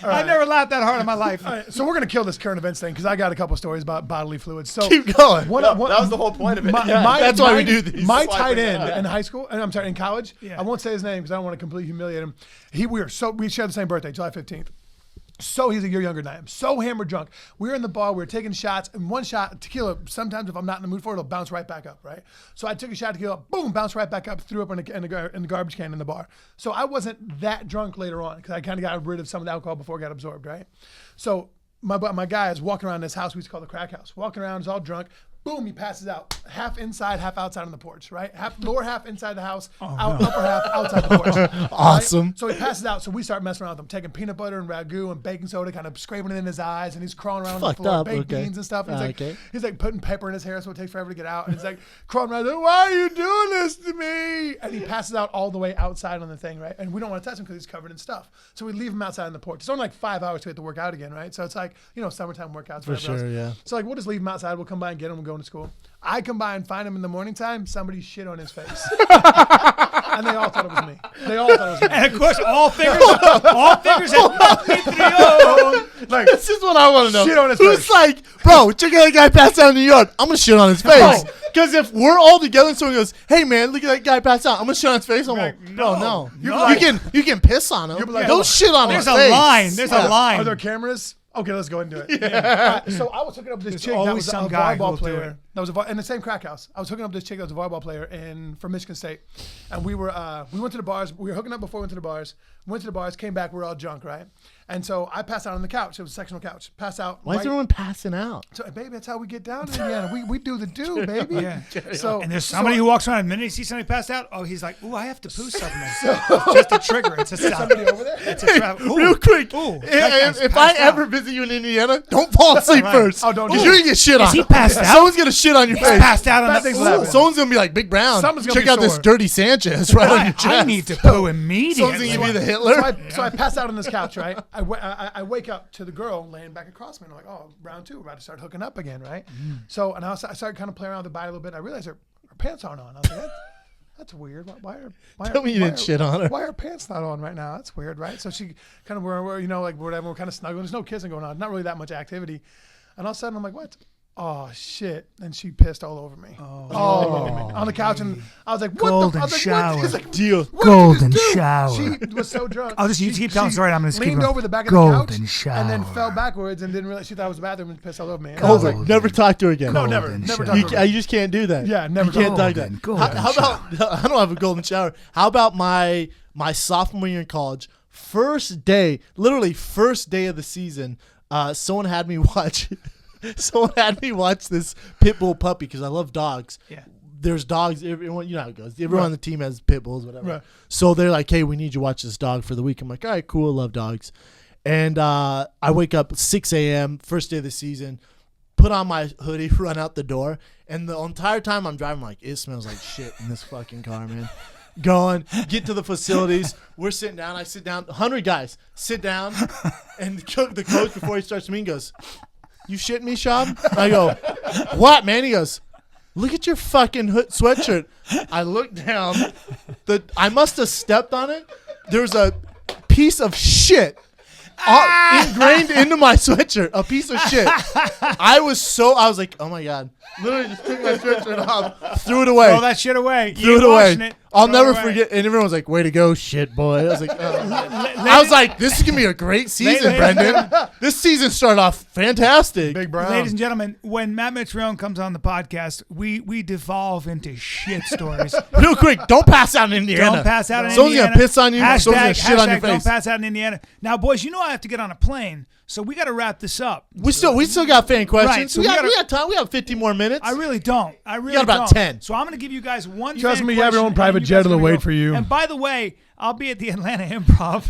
I've never laughed that hard in my life. All right, so we're gonna kill this current events thing because I got a couple stories about bodily fluids. So Keep going. That was the whole point of it. That's why we do these. My That's why tight we- end yeah. in high school, and I'm sorry, in college. Yeah. I won't say his name because I don't want to completely humiliate him. We shared the same birthday, July 15th. So he's a year younger than I am. So hammered drunk. We were in the bar. We were taking shots. And one shot, tequila, sometimes if I'm not in the mood for it, it'll bounce right back up, right? So I took a shot of tequila, boom, bounced right back up, threw up in the garbage can in the bar. So I wasn't that drunk later on because I kind of got rid of some of the alcohol before it got absorbed, right? So my guy is walking around this house we used to call the crack house. Walking around, he's all drunk. Boom, he passes out. Half inside, half outside on the porch, right? Lower half inside the house, upper half outside the porch. Awesome. Right? So he passes out. So we start messing around with him, taking peanut butter and ragu and baking soda, kind of scraping it in his eyes, and he's crawling around on the Fucked floor, up, baked okay. beans and stuff. And Okay. he's like putting pepper in his hair, so it takes forever to get out. And he's like crawling around, like, why are you doing this to me? And he passes out all the way outside on the thing, right? And we don't want to touch him because he's covered in stuff. So we leave him outside on the porch. It's only like 5 hours to get to work out again, right? So it's like, summertime workouts. For sure, yeah. So like we'll just leave him outside. We'll come by and get him. We'll go into school. I come by and find him in the morning time. Somebody shit on his face, and they all thought it was me. They all thought it was me. And of course, all fingers at Matt Mitrione. Like This is what I want to know. Shit on his Who's face. like, bro, check out that guy passed out in New York. I'm going to shit on his face. Because if we're all together and someone goes, hey, man, look at that guy passed out. I'm going to shit on his face. I'm like, bro, no. You can piss on him. You'll be like, Don't shit on his There's face. a line. There's a line. Are there cameras? Okay, let's go ahead and do it. Yeah. So I was hooking up with this chick that always was a some guy who'll volleyball do player. it. That was in the same crack house. I was hooking up with this chick that was a volleyball player from Michigan State, and we went to the bars. We were hooking up before we went to the bars. Went to the bars, came back. We were all drunk, right? And so I passed out on the couch. It was a sectional couch. Passed out. Why is everyone passing out? So, baby, that's how we get down in Indiana. We do the do, baby. Yeah. So And there's somebody who walks around, and the minute he sees somebody passed out, he's like, ooh, I have to poo something. It's just a trigger. It's a stop. somebody over there. It's a trap. Ooh. Real quick, Ooh, that guy's if I passed out. ever visit you in Indiana, don't fall asleep Right. first. Oh, don't do Because it. you're going to get shit on. Is he passed out? Someone's going to shit on your He's face. passed out on Bad the things ooh. will happen. Someone's going to be like, Big Brown, Someone's gonna check be out this sore. dirty Sanchez right on your chest. I need to poo immediately. Someone's going to give me the Hitler. So I pass out on this couch, right? I wake up to the girl laying back across me, and I'm like, oh, round two, we're about to start hooking up again, right? So, and I started kind of playing around with the body a little bit, and I realized her pants aren't on. I was like, that's weird. Tell me you didn't shit on her. Why are her pants not on right now? That's weird, right? So she kind of, we're like whatever, we're kind of snuggling. There's no kissing going on, not really that much activity. And all of a sudden, I'm like, what? Oh shit! And she pissed all over me, all over me on the couch, and I was like, "What Golden the?" I was like, shower. "What?" He's like, Deal. "What Golden did you just do?" shower. She was so drunk. I'll just you keep telling the story. I'm going to leaned over the back of the Golden couch shower. and then fell backwards and didn't realize she thought it was the bathroom and pissed all over me. And I was Over. like, Never talk to her again. "No, never Golden talk shower. to her." You just can't do that. Yeah, never You can't talk do to her. that. Golden How about I don't have a golden shower. How about my sophomore year in college, first day of the season, someone had me watch this pit bull puppy because I love dogs. Yeah. there's dogs. Everyone, you know how it goes. Everyone on the team has pit bulls, whatever. Right. So they're like, hey, we need you to watch this dog for the week. I'm like, all right, cool. Love dogs. And I wake up 6 a.m., first day of the season, put on my hoodie, run out the door. And the entire time I'm driving, I'm like, it smells like shit in this fucking car, man. Going, get to the facilities. We're sitting down. I sit down. 100 guys sit down. And the coach, before he starts the meeting, goes, you shitting me, Schaub? I go, what, man? He goes, look at your fucking sweatshirt. I look down. I must have stepped on it. There's a piece of shit ingrained into my sweatshirt. A piece of shit. I was like, oh my God. Literally just took my sweatshirt off, threw it away. Throw that shit away. Threw it away. I'll never forget. And everyone was like, way to go, shit, boy. I was like, I was like, this is going to be a great season, Brendan. This season started off fantastic. Big Brown. Ladies and gentlemen, when Matt Mitrione comes on the podcast, we devolve into shit stories. Real quick, don't pass out in Indiana. Don't pass out in Someone's Indiana. going to piss on you. Someone's going to shit on your Don't face. pass out in Indiana. Now, boys, you know I have to get on a plane, so we got to wrap this up. We still got fan questions. Right, so we we got time. We have 50 more minutes. I really don't. I really got about don't. 10. So I'm going to give you guys one. Trust fan me, you have your own question, private and you jet guys that'll are gonna wait go. for you. And by the way, I'll be at the Atlanta Improv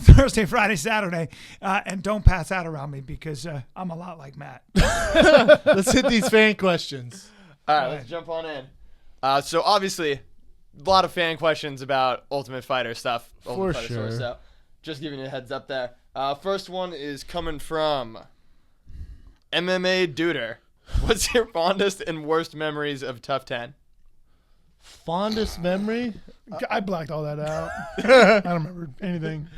Thursday, Friday, Saturday, and don't pass out around me because I'm a lot like Matt. Let's hit these fan questions. All right, let's jump on in. So obviously, a lot of fan questions about Ultimate Fighter stuff. For Ultimate Fighter sure. So just giving you a heads up there. First one is coming from MMA Duder. What's your fondest and worst memories of Tough 10? Fondest memory? I blacked all that out. I don't remember anything.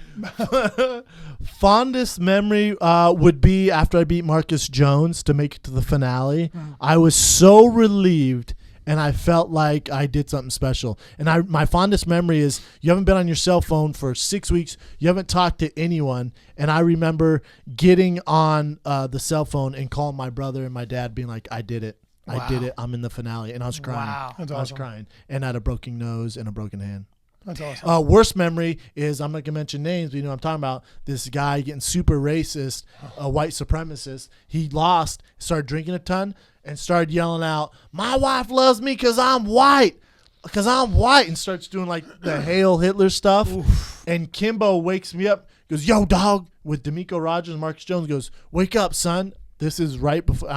Fondest memory would be after I beat Marcus Jones to make it to the finale. I was so relieved, and I felt like I did something special. And my fondest memory is you haven't been on your cell phone for 6 weeks. You haven't talked to anyone. And I remember getting on the cell phone and calling my brother and my dad being like, I did it. Wow. I did it. I'm in the finale. And I was crying. Wow. That's I was awesome. crying. And I had a broken nose and a broken hand. That's awesome. Worst memory is, I'm not going to mention names, but you know what I'm talking about. This guy getting super racist, a white supremacist. He lost, started drinking a ton, and started yelling out, my wife loves me because I'm white. Because I'm white. And starts doing like the Hail Hitler stuff. Oof. And Kimbo wakes me up, goes, yo, dog, with D'Amico Rogers and Marcus Jones, goes, wake up, son. This is right before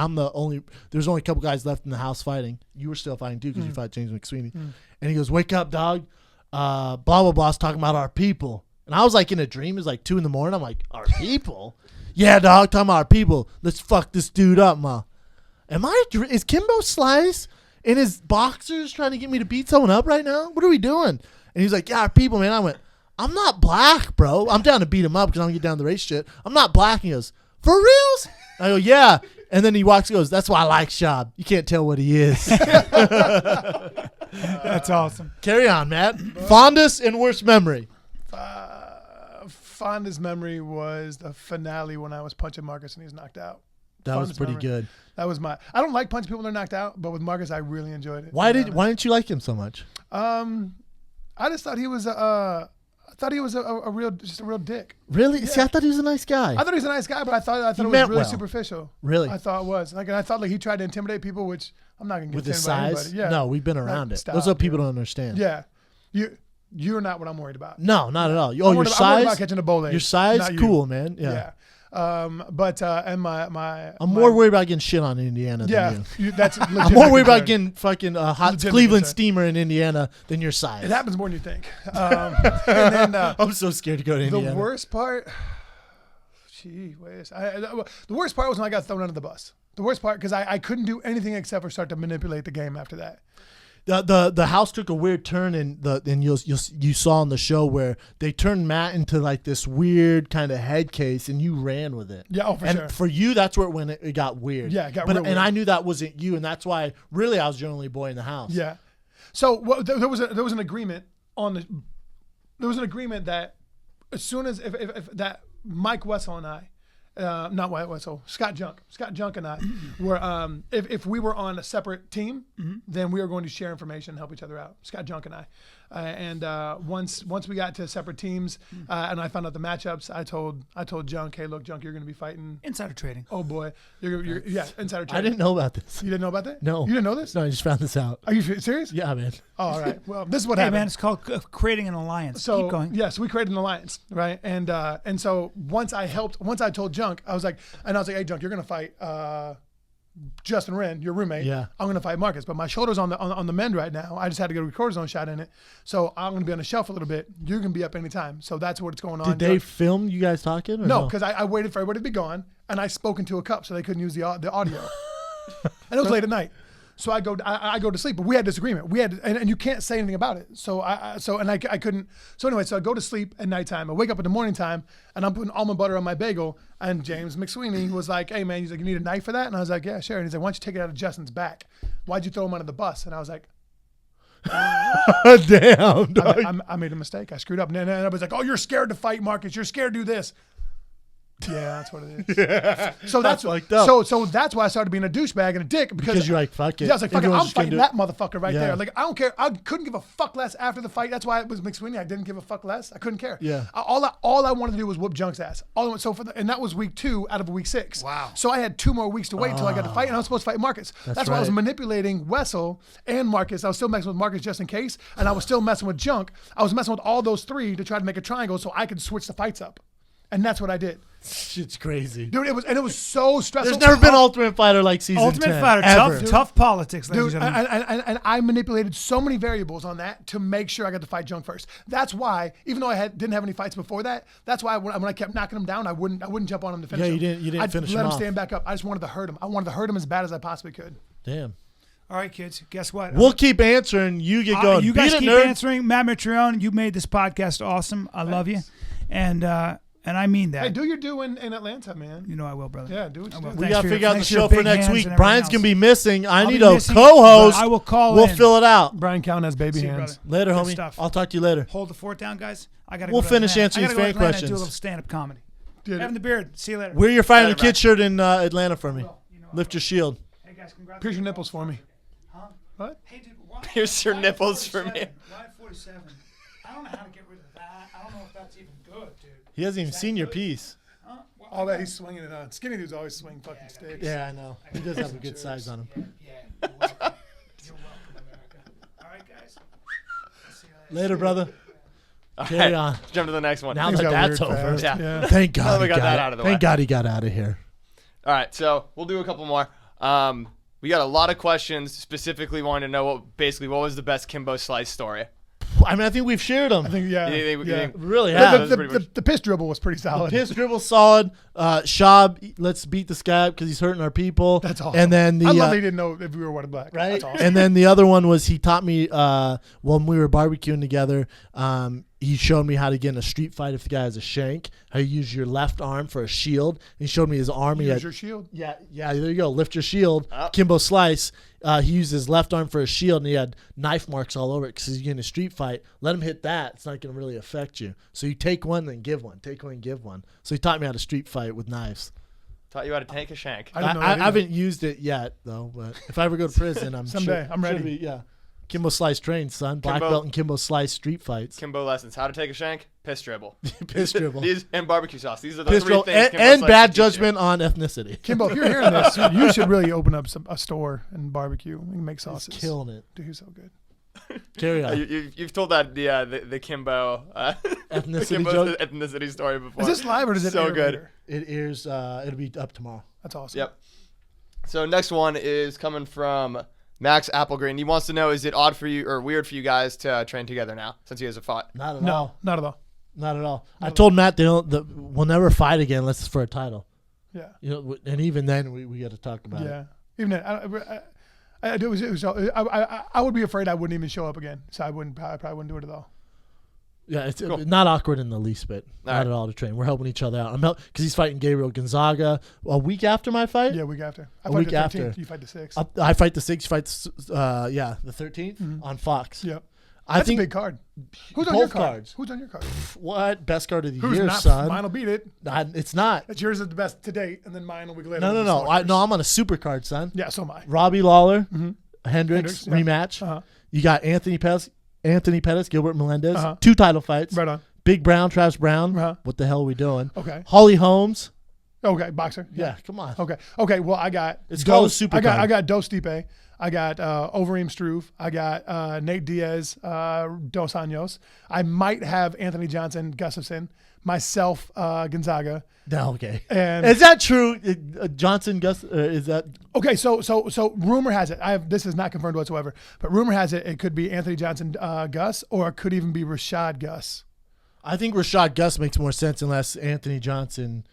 there's only a couple guys left in the house fighting. You were still fighting too because you fought James McSweeney. And he goes, wake up, dog. Blah, blah, blah's talking about our people. And I was like in a dream. It was like 2 a.m. I'm like, our people? Yeah, dog, talking about our people. Let's fuck this dude up, ma. Is Kimbo Slice in his boxers trying to get me to beat someone up right now? What are we doing? And he's like, yeah, our people, man. I went, I'm not black, bro. I'm down to beat him up because I don't get down to the race shit. I'm not black. And he goes, for reals? I go, yeah. And then he walks and goes, that's why I like Schaub. You can't tell what he is. That's awesome. Carry on, Matt. Fondest and worst memory. Fondest memory was the finale when I was punching Marcus and he was knocked out. That was pretty good. That was I don't like punching people when they're knocked out, but with Marcus, I really enjoyed it. Why didn't you like him so much? I just thought he was a real dick. Really? Yeah. See, I thought he was a nice guy. I thought he was a nice guy, but I thought it was meant really well. superficial. Really? I thought it was. Like, and I thought like he tried to intimidate people, which I'm not gonna get With his intimidated by size? anybody. Yeah. No, we've been around it. Stop, Those are what people dude. don't understand. Yeah. You're not what I'm worried about. No, not at all. Oh, I'm your worried about- I'm worried size? about catching a bowl Your size? not you. Cool, man. Yeah. Yeah. And my I'm more worried about getting shit on in Indiana than you. That's I'm more worried about getting fucking hot Legitimate Cleveland concern. steamer in Indiana than your size. It happens more than you think. And then I'm so scared to go to Indiana. the worst part, the worst part was when I got thrown under the bus. The worst part because I couldn't do anything except for start to manipulate the game after that. The house took a weird turn, and you saw on the show where they turned Matt into like this weird kind of head case, and you ran with it. Yeah, for and sure. for you, that's where when it got weird. Yeah, it got but real weird. And I knew that wasn't you, and that's why really I was your only boy in the house. Yeah. So there was an agreement that as soon as if that Mike Wessel and I, not White Wessel, Scott Junk and I were if we were on a separate team, then we were going to share information and help each other out. Scott Junk and And once we got to separate teams and I found out the matchups, I told Junk, hey, look, Junk, you're going to be fighting Insider trading. Oh boy, you're insider trading. I didn't know about this. You didn't know about that? No. You didn't know this? No, I just found this out. Are you serious? Yeah, man. Oh, all right. Well, this is what Hey, happened. man, it's called creating an alliance. So Keep going. yes, we created an alliance, right? And so once I told Junk, I was like, hey, Junk, you're gonna fight Justin Wren, your roommate. Yeah. I'm gonna fight Marcus, but my shoulder's on the mend right now. I just had to get a cortisone shot in it, so I'm gonna be on the shelf a little bit. You're gonna be up anytime. So that's what's going on. Did they film you guys talking? Or No, because I waited for everybody to be gone, and I spoke into a cup so they couldn't use the audio. And it was late at night. So I go to sleep, but we had disagreement. And you can't say anything about it. So I couldn't. So anyway, so I go to sleep at nighttime. I wake up in the morning time, and I'm putting almond butter on my bagel. And James McSweeney was like, "Hey man," he's like, "You need a knife for that?" And I was like, "Yeah, sure." And he's like, "Why don't you take it out of Justin's back? Why'd you throw him under the bus?" And I was like, damn, dog. I made a mistake. I screwed up. And I was like, "Oh, you're scared to fight, Marcus. You're scared to do this." Yeah, that's what it is. Yeah. So that's fucked up. So that's why I started being a douchebag and a dick because you're like, fuck it. Yeah, I was like, fuck it, Everyone's I'm just gonna fighting do it. that motherfucker right Yeah. there. Like, I don't care. I couldn't give a fuck less after the fight. That's why it was McSweeney. I didn't give a fuck less. I couldn't care. Yeah. All I wanted to do was whoop Junk's ass. And that was week 2 out of week 6. Wow. So I had 2 more weeks to wait until I got to fight, and I was supposed to fight Marcus. That's why I was right. manipulating Wessel and Marcus. I was still messing with Marcus just in case, and I was still messing with Junk. I was messing with all those 3 to try to make a triangle so I could switch the fights up. And that's what I did. Shit's crazy. Dude, it was so stressful. There's never been Ultimate Fighter like season Ultimate 10. Fighter, ever. tough politics, ladies Dude, and gentlemen. and I manipulated so many variables on that to make sure I got to fight Junk first. That's why, even though I didn't have any fights before that, that's why when I kept knocking him down, I wouldn't jump on him to finish him. you didn't I'd finish let him him off. stand back up. I just wanted to hurt him. I wanted to hurt him as bad as I possibly could. Damn. All right, kids, guess what? We'll keep answering. You get going. You guys Beat it, keep nerd. answering. Matt Mitrione, you made this podcast awesome. I love you. And I mean that. Hey, do your due in Atlanta, man. You know I will, brother. Yeah, do what you do. We got to figure out the thanks for your show for big next hands week. and everything Brian's else. going to be missing. I I'll need be a missing, co-host. but I will call We'll in. fill it out. Brian Callen has baby See you, hands. brother. Later, Good homie. stuff. I'll talk to you later. Hold the fort down, guys. We'll go to finish Atlanta. answering I these gotta fan go to Atlanta and questions. do a little stand-up comedy. Dude, Having the beard. See you later. Where you're fighting the Later, kid shirt in Atlanta for me. Lift your shield. Hey, guys, congrats. pierce your nipples for me. Huh? What? Hey, dude, why, Pierce your why nipples for 47? me. Why 47? I don't know how to get rid of that. I don't know if that's even good, dude. He hasn't even seen your piece. Huh? Well, All that he's swinging it on. Skinny dudes always swing fucking sticks. Yeah, I know. He does have a good size on him. yeah, you're welcome. You're welcome, America. All right, guys. See you Later, brother. All Carry right, on. jump to the next one. Now Things that got that's weird over. fast. Yeah. Thank God we he got got that out of the way. Thank God he got out of here. All right, so we'll do a couple more. We got a lot of questions specifically wanting to know what was the best Kimbo Slice story. I mean, I think we've shared them. I think, yeah. You yeah. think- Really The- have. the, pretty the, much- the piss dribble was pretty solid. Piss dribble solid. Schaub, let's beat this guy up because he's hurting our people. That's awesome. And then the I love that he didn't know if we were white or black. right. That's awesome. And then the other one was he taught me when we were barbecuing together. He showed me how to get in a street fight if the guy has a shank. How you use your left arm for a shield. He showed me his arm. He Use had, your shield. yeah. There you go. Lift your shield. Oh. Kimbo Slice. He used his left arm for a shield, and he had knife marks all over it because he's getting a street fight. Let him hit that. It's not going to really affect you. So you take one, then give one. Take one, give one. So he taught me how to street fight with knives. Taught you how to take a shank. I didn't know that I either. haven't used it yet, though. But if I ever go to prison, I'm Someday, sure. I'm ready. Should be, yeah. Kimbo Slice trained, son. Black Kimbo- belt and Kimbo Slice street fights. Kimbo lessons: how to take a shank, piss dribble, Piss dribble. These and barbecue sauce. These are the Piss 3 dribble. things. Kimbo And Slice bad teaches you. judgment on ethnicity. Kimbo, if you're hearing this, you should really open up a store and barbecue. We can make He's sauces. killing it. Dude, he's so good. Carry on. You've told that the Kimbo Ethnicity Kimbo's joke? ethnicity story before. Is this live or does it So air good. later? It airs. It'll be up tomorrow. That's awesome. Yep. So next one is coming from Max Applegreen. He wants to know: is it odd for you or weird for you guys to train together now since you guys have fought? Not at No, all. not at all. Not at all. I told Matt we'll never fight again unless it's for a title. Yeah. You know, and even then we got to talk about it. Yeah. Even then, I would be afraid I wouldn't even show up again. So I probably wouldn't do it at all. Yeah, it's Cool. not awkward in the least bit. All Not right. at all to train. We're helping each other out. Because he's fighting Gabriel Gonzaga a week after my fight. Yeah, week after. I A fight week the 13th, after. You fight the 6th. I fight the 6th. Fights the 13th on Fox. Yep. I That's think a big card. Who's on your both card? cards. Who's on your card? What best card of the Who's year, not? son? Mine will beat it. It's not. That's yours is the best to date, and then mine will be later. No. with the Stalkers. I'm on a super card, son. Yeah, so am I. Robbie Lawler, Mhm. Hendricks yeah. rematch. Uh-huh. You got Anthony Pettis. Anthony Pettis, Gilbert Melendez, Uh-huh. 2 title fights. Right on. Big Brown, Travis Brown. Uh-huh. What the hell are we doing? Okay. Holly Holmes. Okay, boxer. Yeah, come on. Okay. Well, I got. It's called a super card. I got Dos Stipe. I got Overeem Struve. I got Nate Diaz, Dos Anjos. I might have Anthony Johnson, Gustafson. Myself, Gonzaga. No, okay. And is that true? Johnson, Gus, is that? Okay, so rumor has it. This is not confirmed whatsoever, but rumor has it could be Anthony Johnson, Gus, or it could even be Rashad Gus. I think Rashad Gus makes more sense unless Anthony Johnson.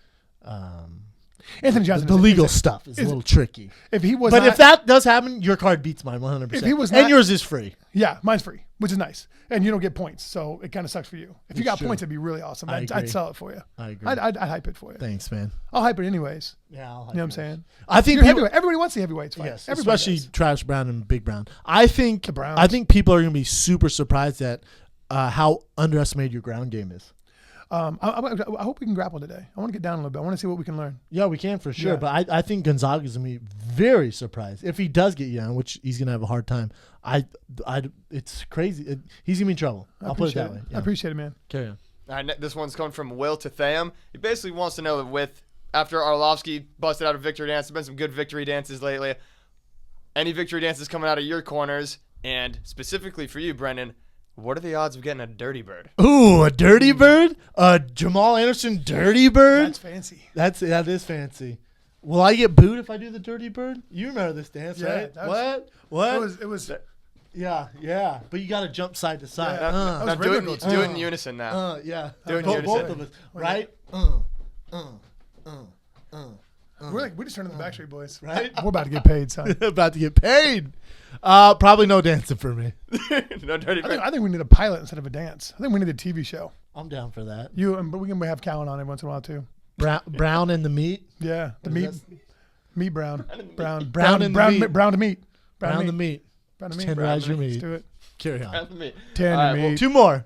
Anthony Johnson. The legal stuff is a little tricky. If he was, but if that does happen, your card beats mine 100%. If he was and not- yours is free. yeah, mine's free, which is nice, and you don't get points, so it kind of sucks for you. If you got true. points, it'd be really awesome. I I'd agree. sell it for you. I agree. I'd hype it for you. Thanks, man. I'll hype it anyways. Yeah, I'll You know what I'm saying? I think You're people, heavyweight. Everybody wants the heavyweights fight. yes, Everybody especially does. Travis Brown and Big Brown. I think The Browns. I think people are going to be super surprised at how underestimated your ground game is. I hope we can grapple today. I want to get down a little bit. I want to see what we can learn. Yeah, we can for sure. Yeah. But I think Gonzaga's going to be very surprised if he does get you down, which he's going to have a hard time. It's crazy. He's going to be in trouble. I'll put it that way. I appreciate it, man. Carry on. All right, this one's coming from Will Tatham. He basically wants to know after Arlovsky busted out a victory dance, there's been some good victory dances lately. Any victory dances coming out of your corners? And specifically for you, Brendan, what are the odds of getting a dirty bird? Ooh, a dirty bird? A Jamal Anderson dirty bird? That's fancy. That is fancy. Will I get booed if I do the dirty bird? You remember this dance, Yeah, right? that was- What? It was. Yeah. But you got to jump side to side. Yeah. Now was do rhythmical, it in unison now. Yeah. Do it in Both unison. of us, right? We just turned into the Backstreet Boys. Right? We're about to get paid, son. About to get paid. Probably no dancing for me. No dirty bird. I think we need a pilot instead of a dance. I think we need a TV show. I'm down for that. But we can have Callen on it once in a while too. Brown and the meat. Yeah, the What meat, is meat brown, brown, Brown and the brown, meat. brown to meat, Brown the meat. brown to meat. Tenderize your Let's meat. do it. Carry on. That's me. Tender All right, meat. well, 2 more.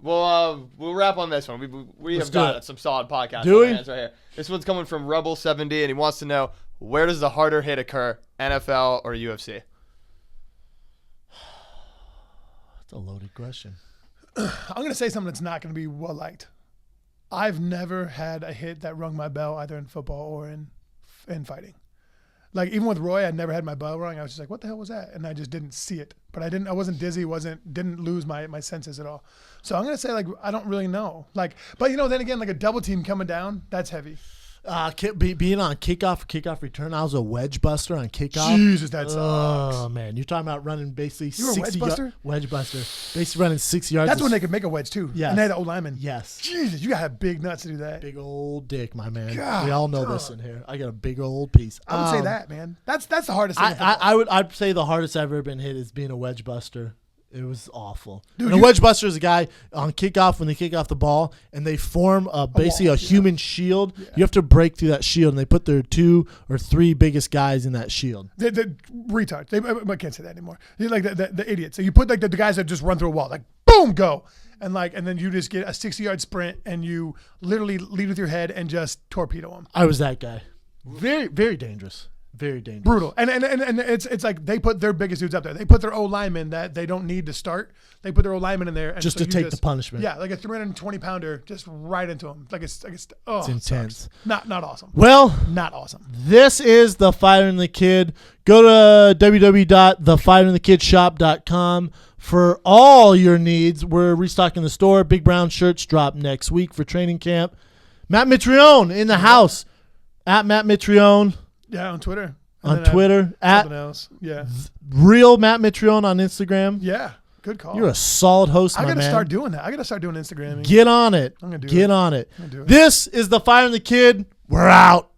We'll wrap on this one. We Let's have do got it. some solid podcasts Do on our we? hands right here. This one's coming from Rebel70, and he wants to know, where does the harder hit occur, NFL or UFC? That's a loaded question. I'm gonna say something that's not gonna be well liked. I've never had a hit that rung my bell either in football or in fighting. Like even with Roy, I never had my bell rung. I was just like, "What the hell was that?" And I just didn't see it. But I wasn't dizzy. Didn't lose my senses at all. So I'm gonna say like I don't really know. Like, but then again, like a double team coming down, that's heavy. Being on kickoff return, I was a wedge buster on kickoff. Jesus, that sucks. Oh man, you're talking about running basically You were a 60 wedge buster? wedge buster, basically running 6 yards. That's when they could make a wedge too. Yes. And they had the old lineman. Yes, Jesus, you gotta have big nuts to do that. big old dick, my man. God, we all know dog. this in here. I got a big old piece. I would say that, man. That's the hardest thing. in I'd say the hardest I've ever been hit is being a wedge buster. It was awful. Dude, And a wedge buster is a guy on kickoff when they kick off the ball and they form basically wall, a human shield. You have to break through that shield, and they put their 2 or 3 biggest guys in that shield. The retards. I can't say that anymore. You're like the idiots. So you put like the guys that just run through a wall, like boom, go, and then you just get a 60-yard sprint and you literally lead with your head and just torpedo them. I was that guy. Very, very dangerous. Very dangerous. Brutal. And it's like they put their biggest dudes up there. They put their O-linemen that they don't need to start. They put their O-linemen in there. And Just so to you take the punishment. Yeah, like a 320-pounder just right into them. It's intense. Not awesome. Well, Not awesome. this is The Fighter and the Kid. Go to www.thefighterinthekidshop.com for all your needs. We're restocking the store. Big Brown shirts drop next week for training camp. Matt Mitrione in the house. At Matt Mitrione Yeah, on Twitter. on Twitter. At Something else. Yeah. Real Matt Mitrione on Instagram. Yeah. Good call. You're a solid host, I my gotta man. start doing that. I gotta start doing Instagramming. Get on it. I'm gonna do Get it. on it. I'm gonna do it. This is The Fighter and the Kid. We're out.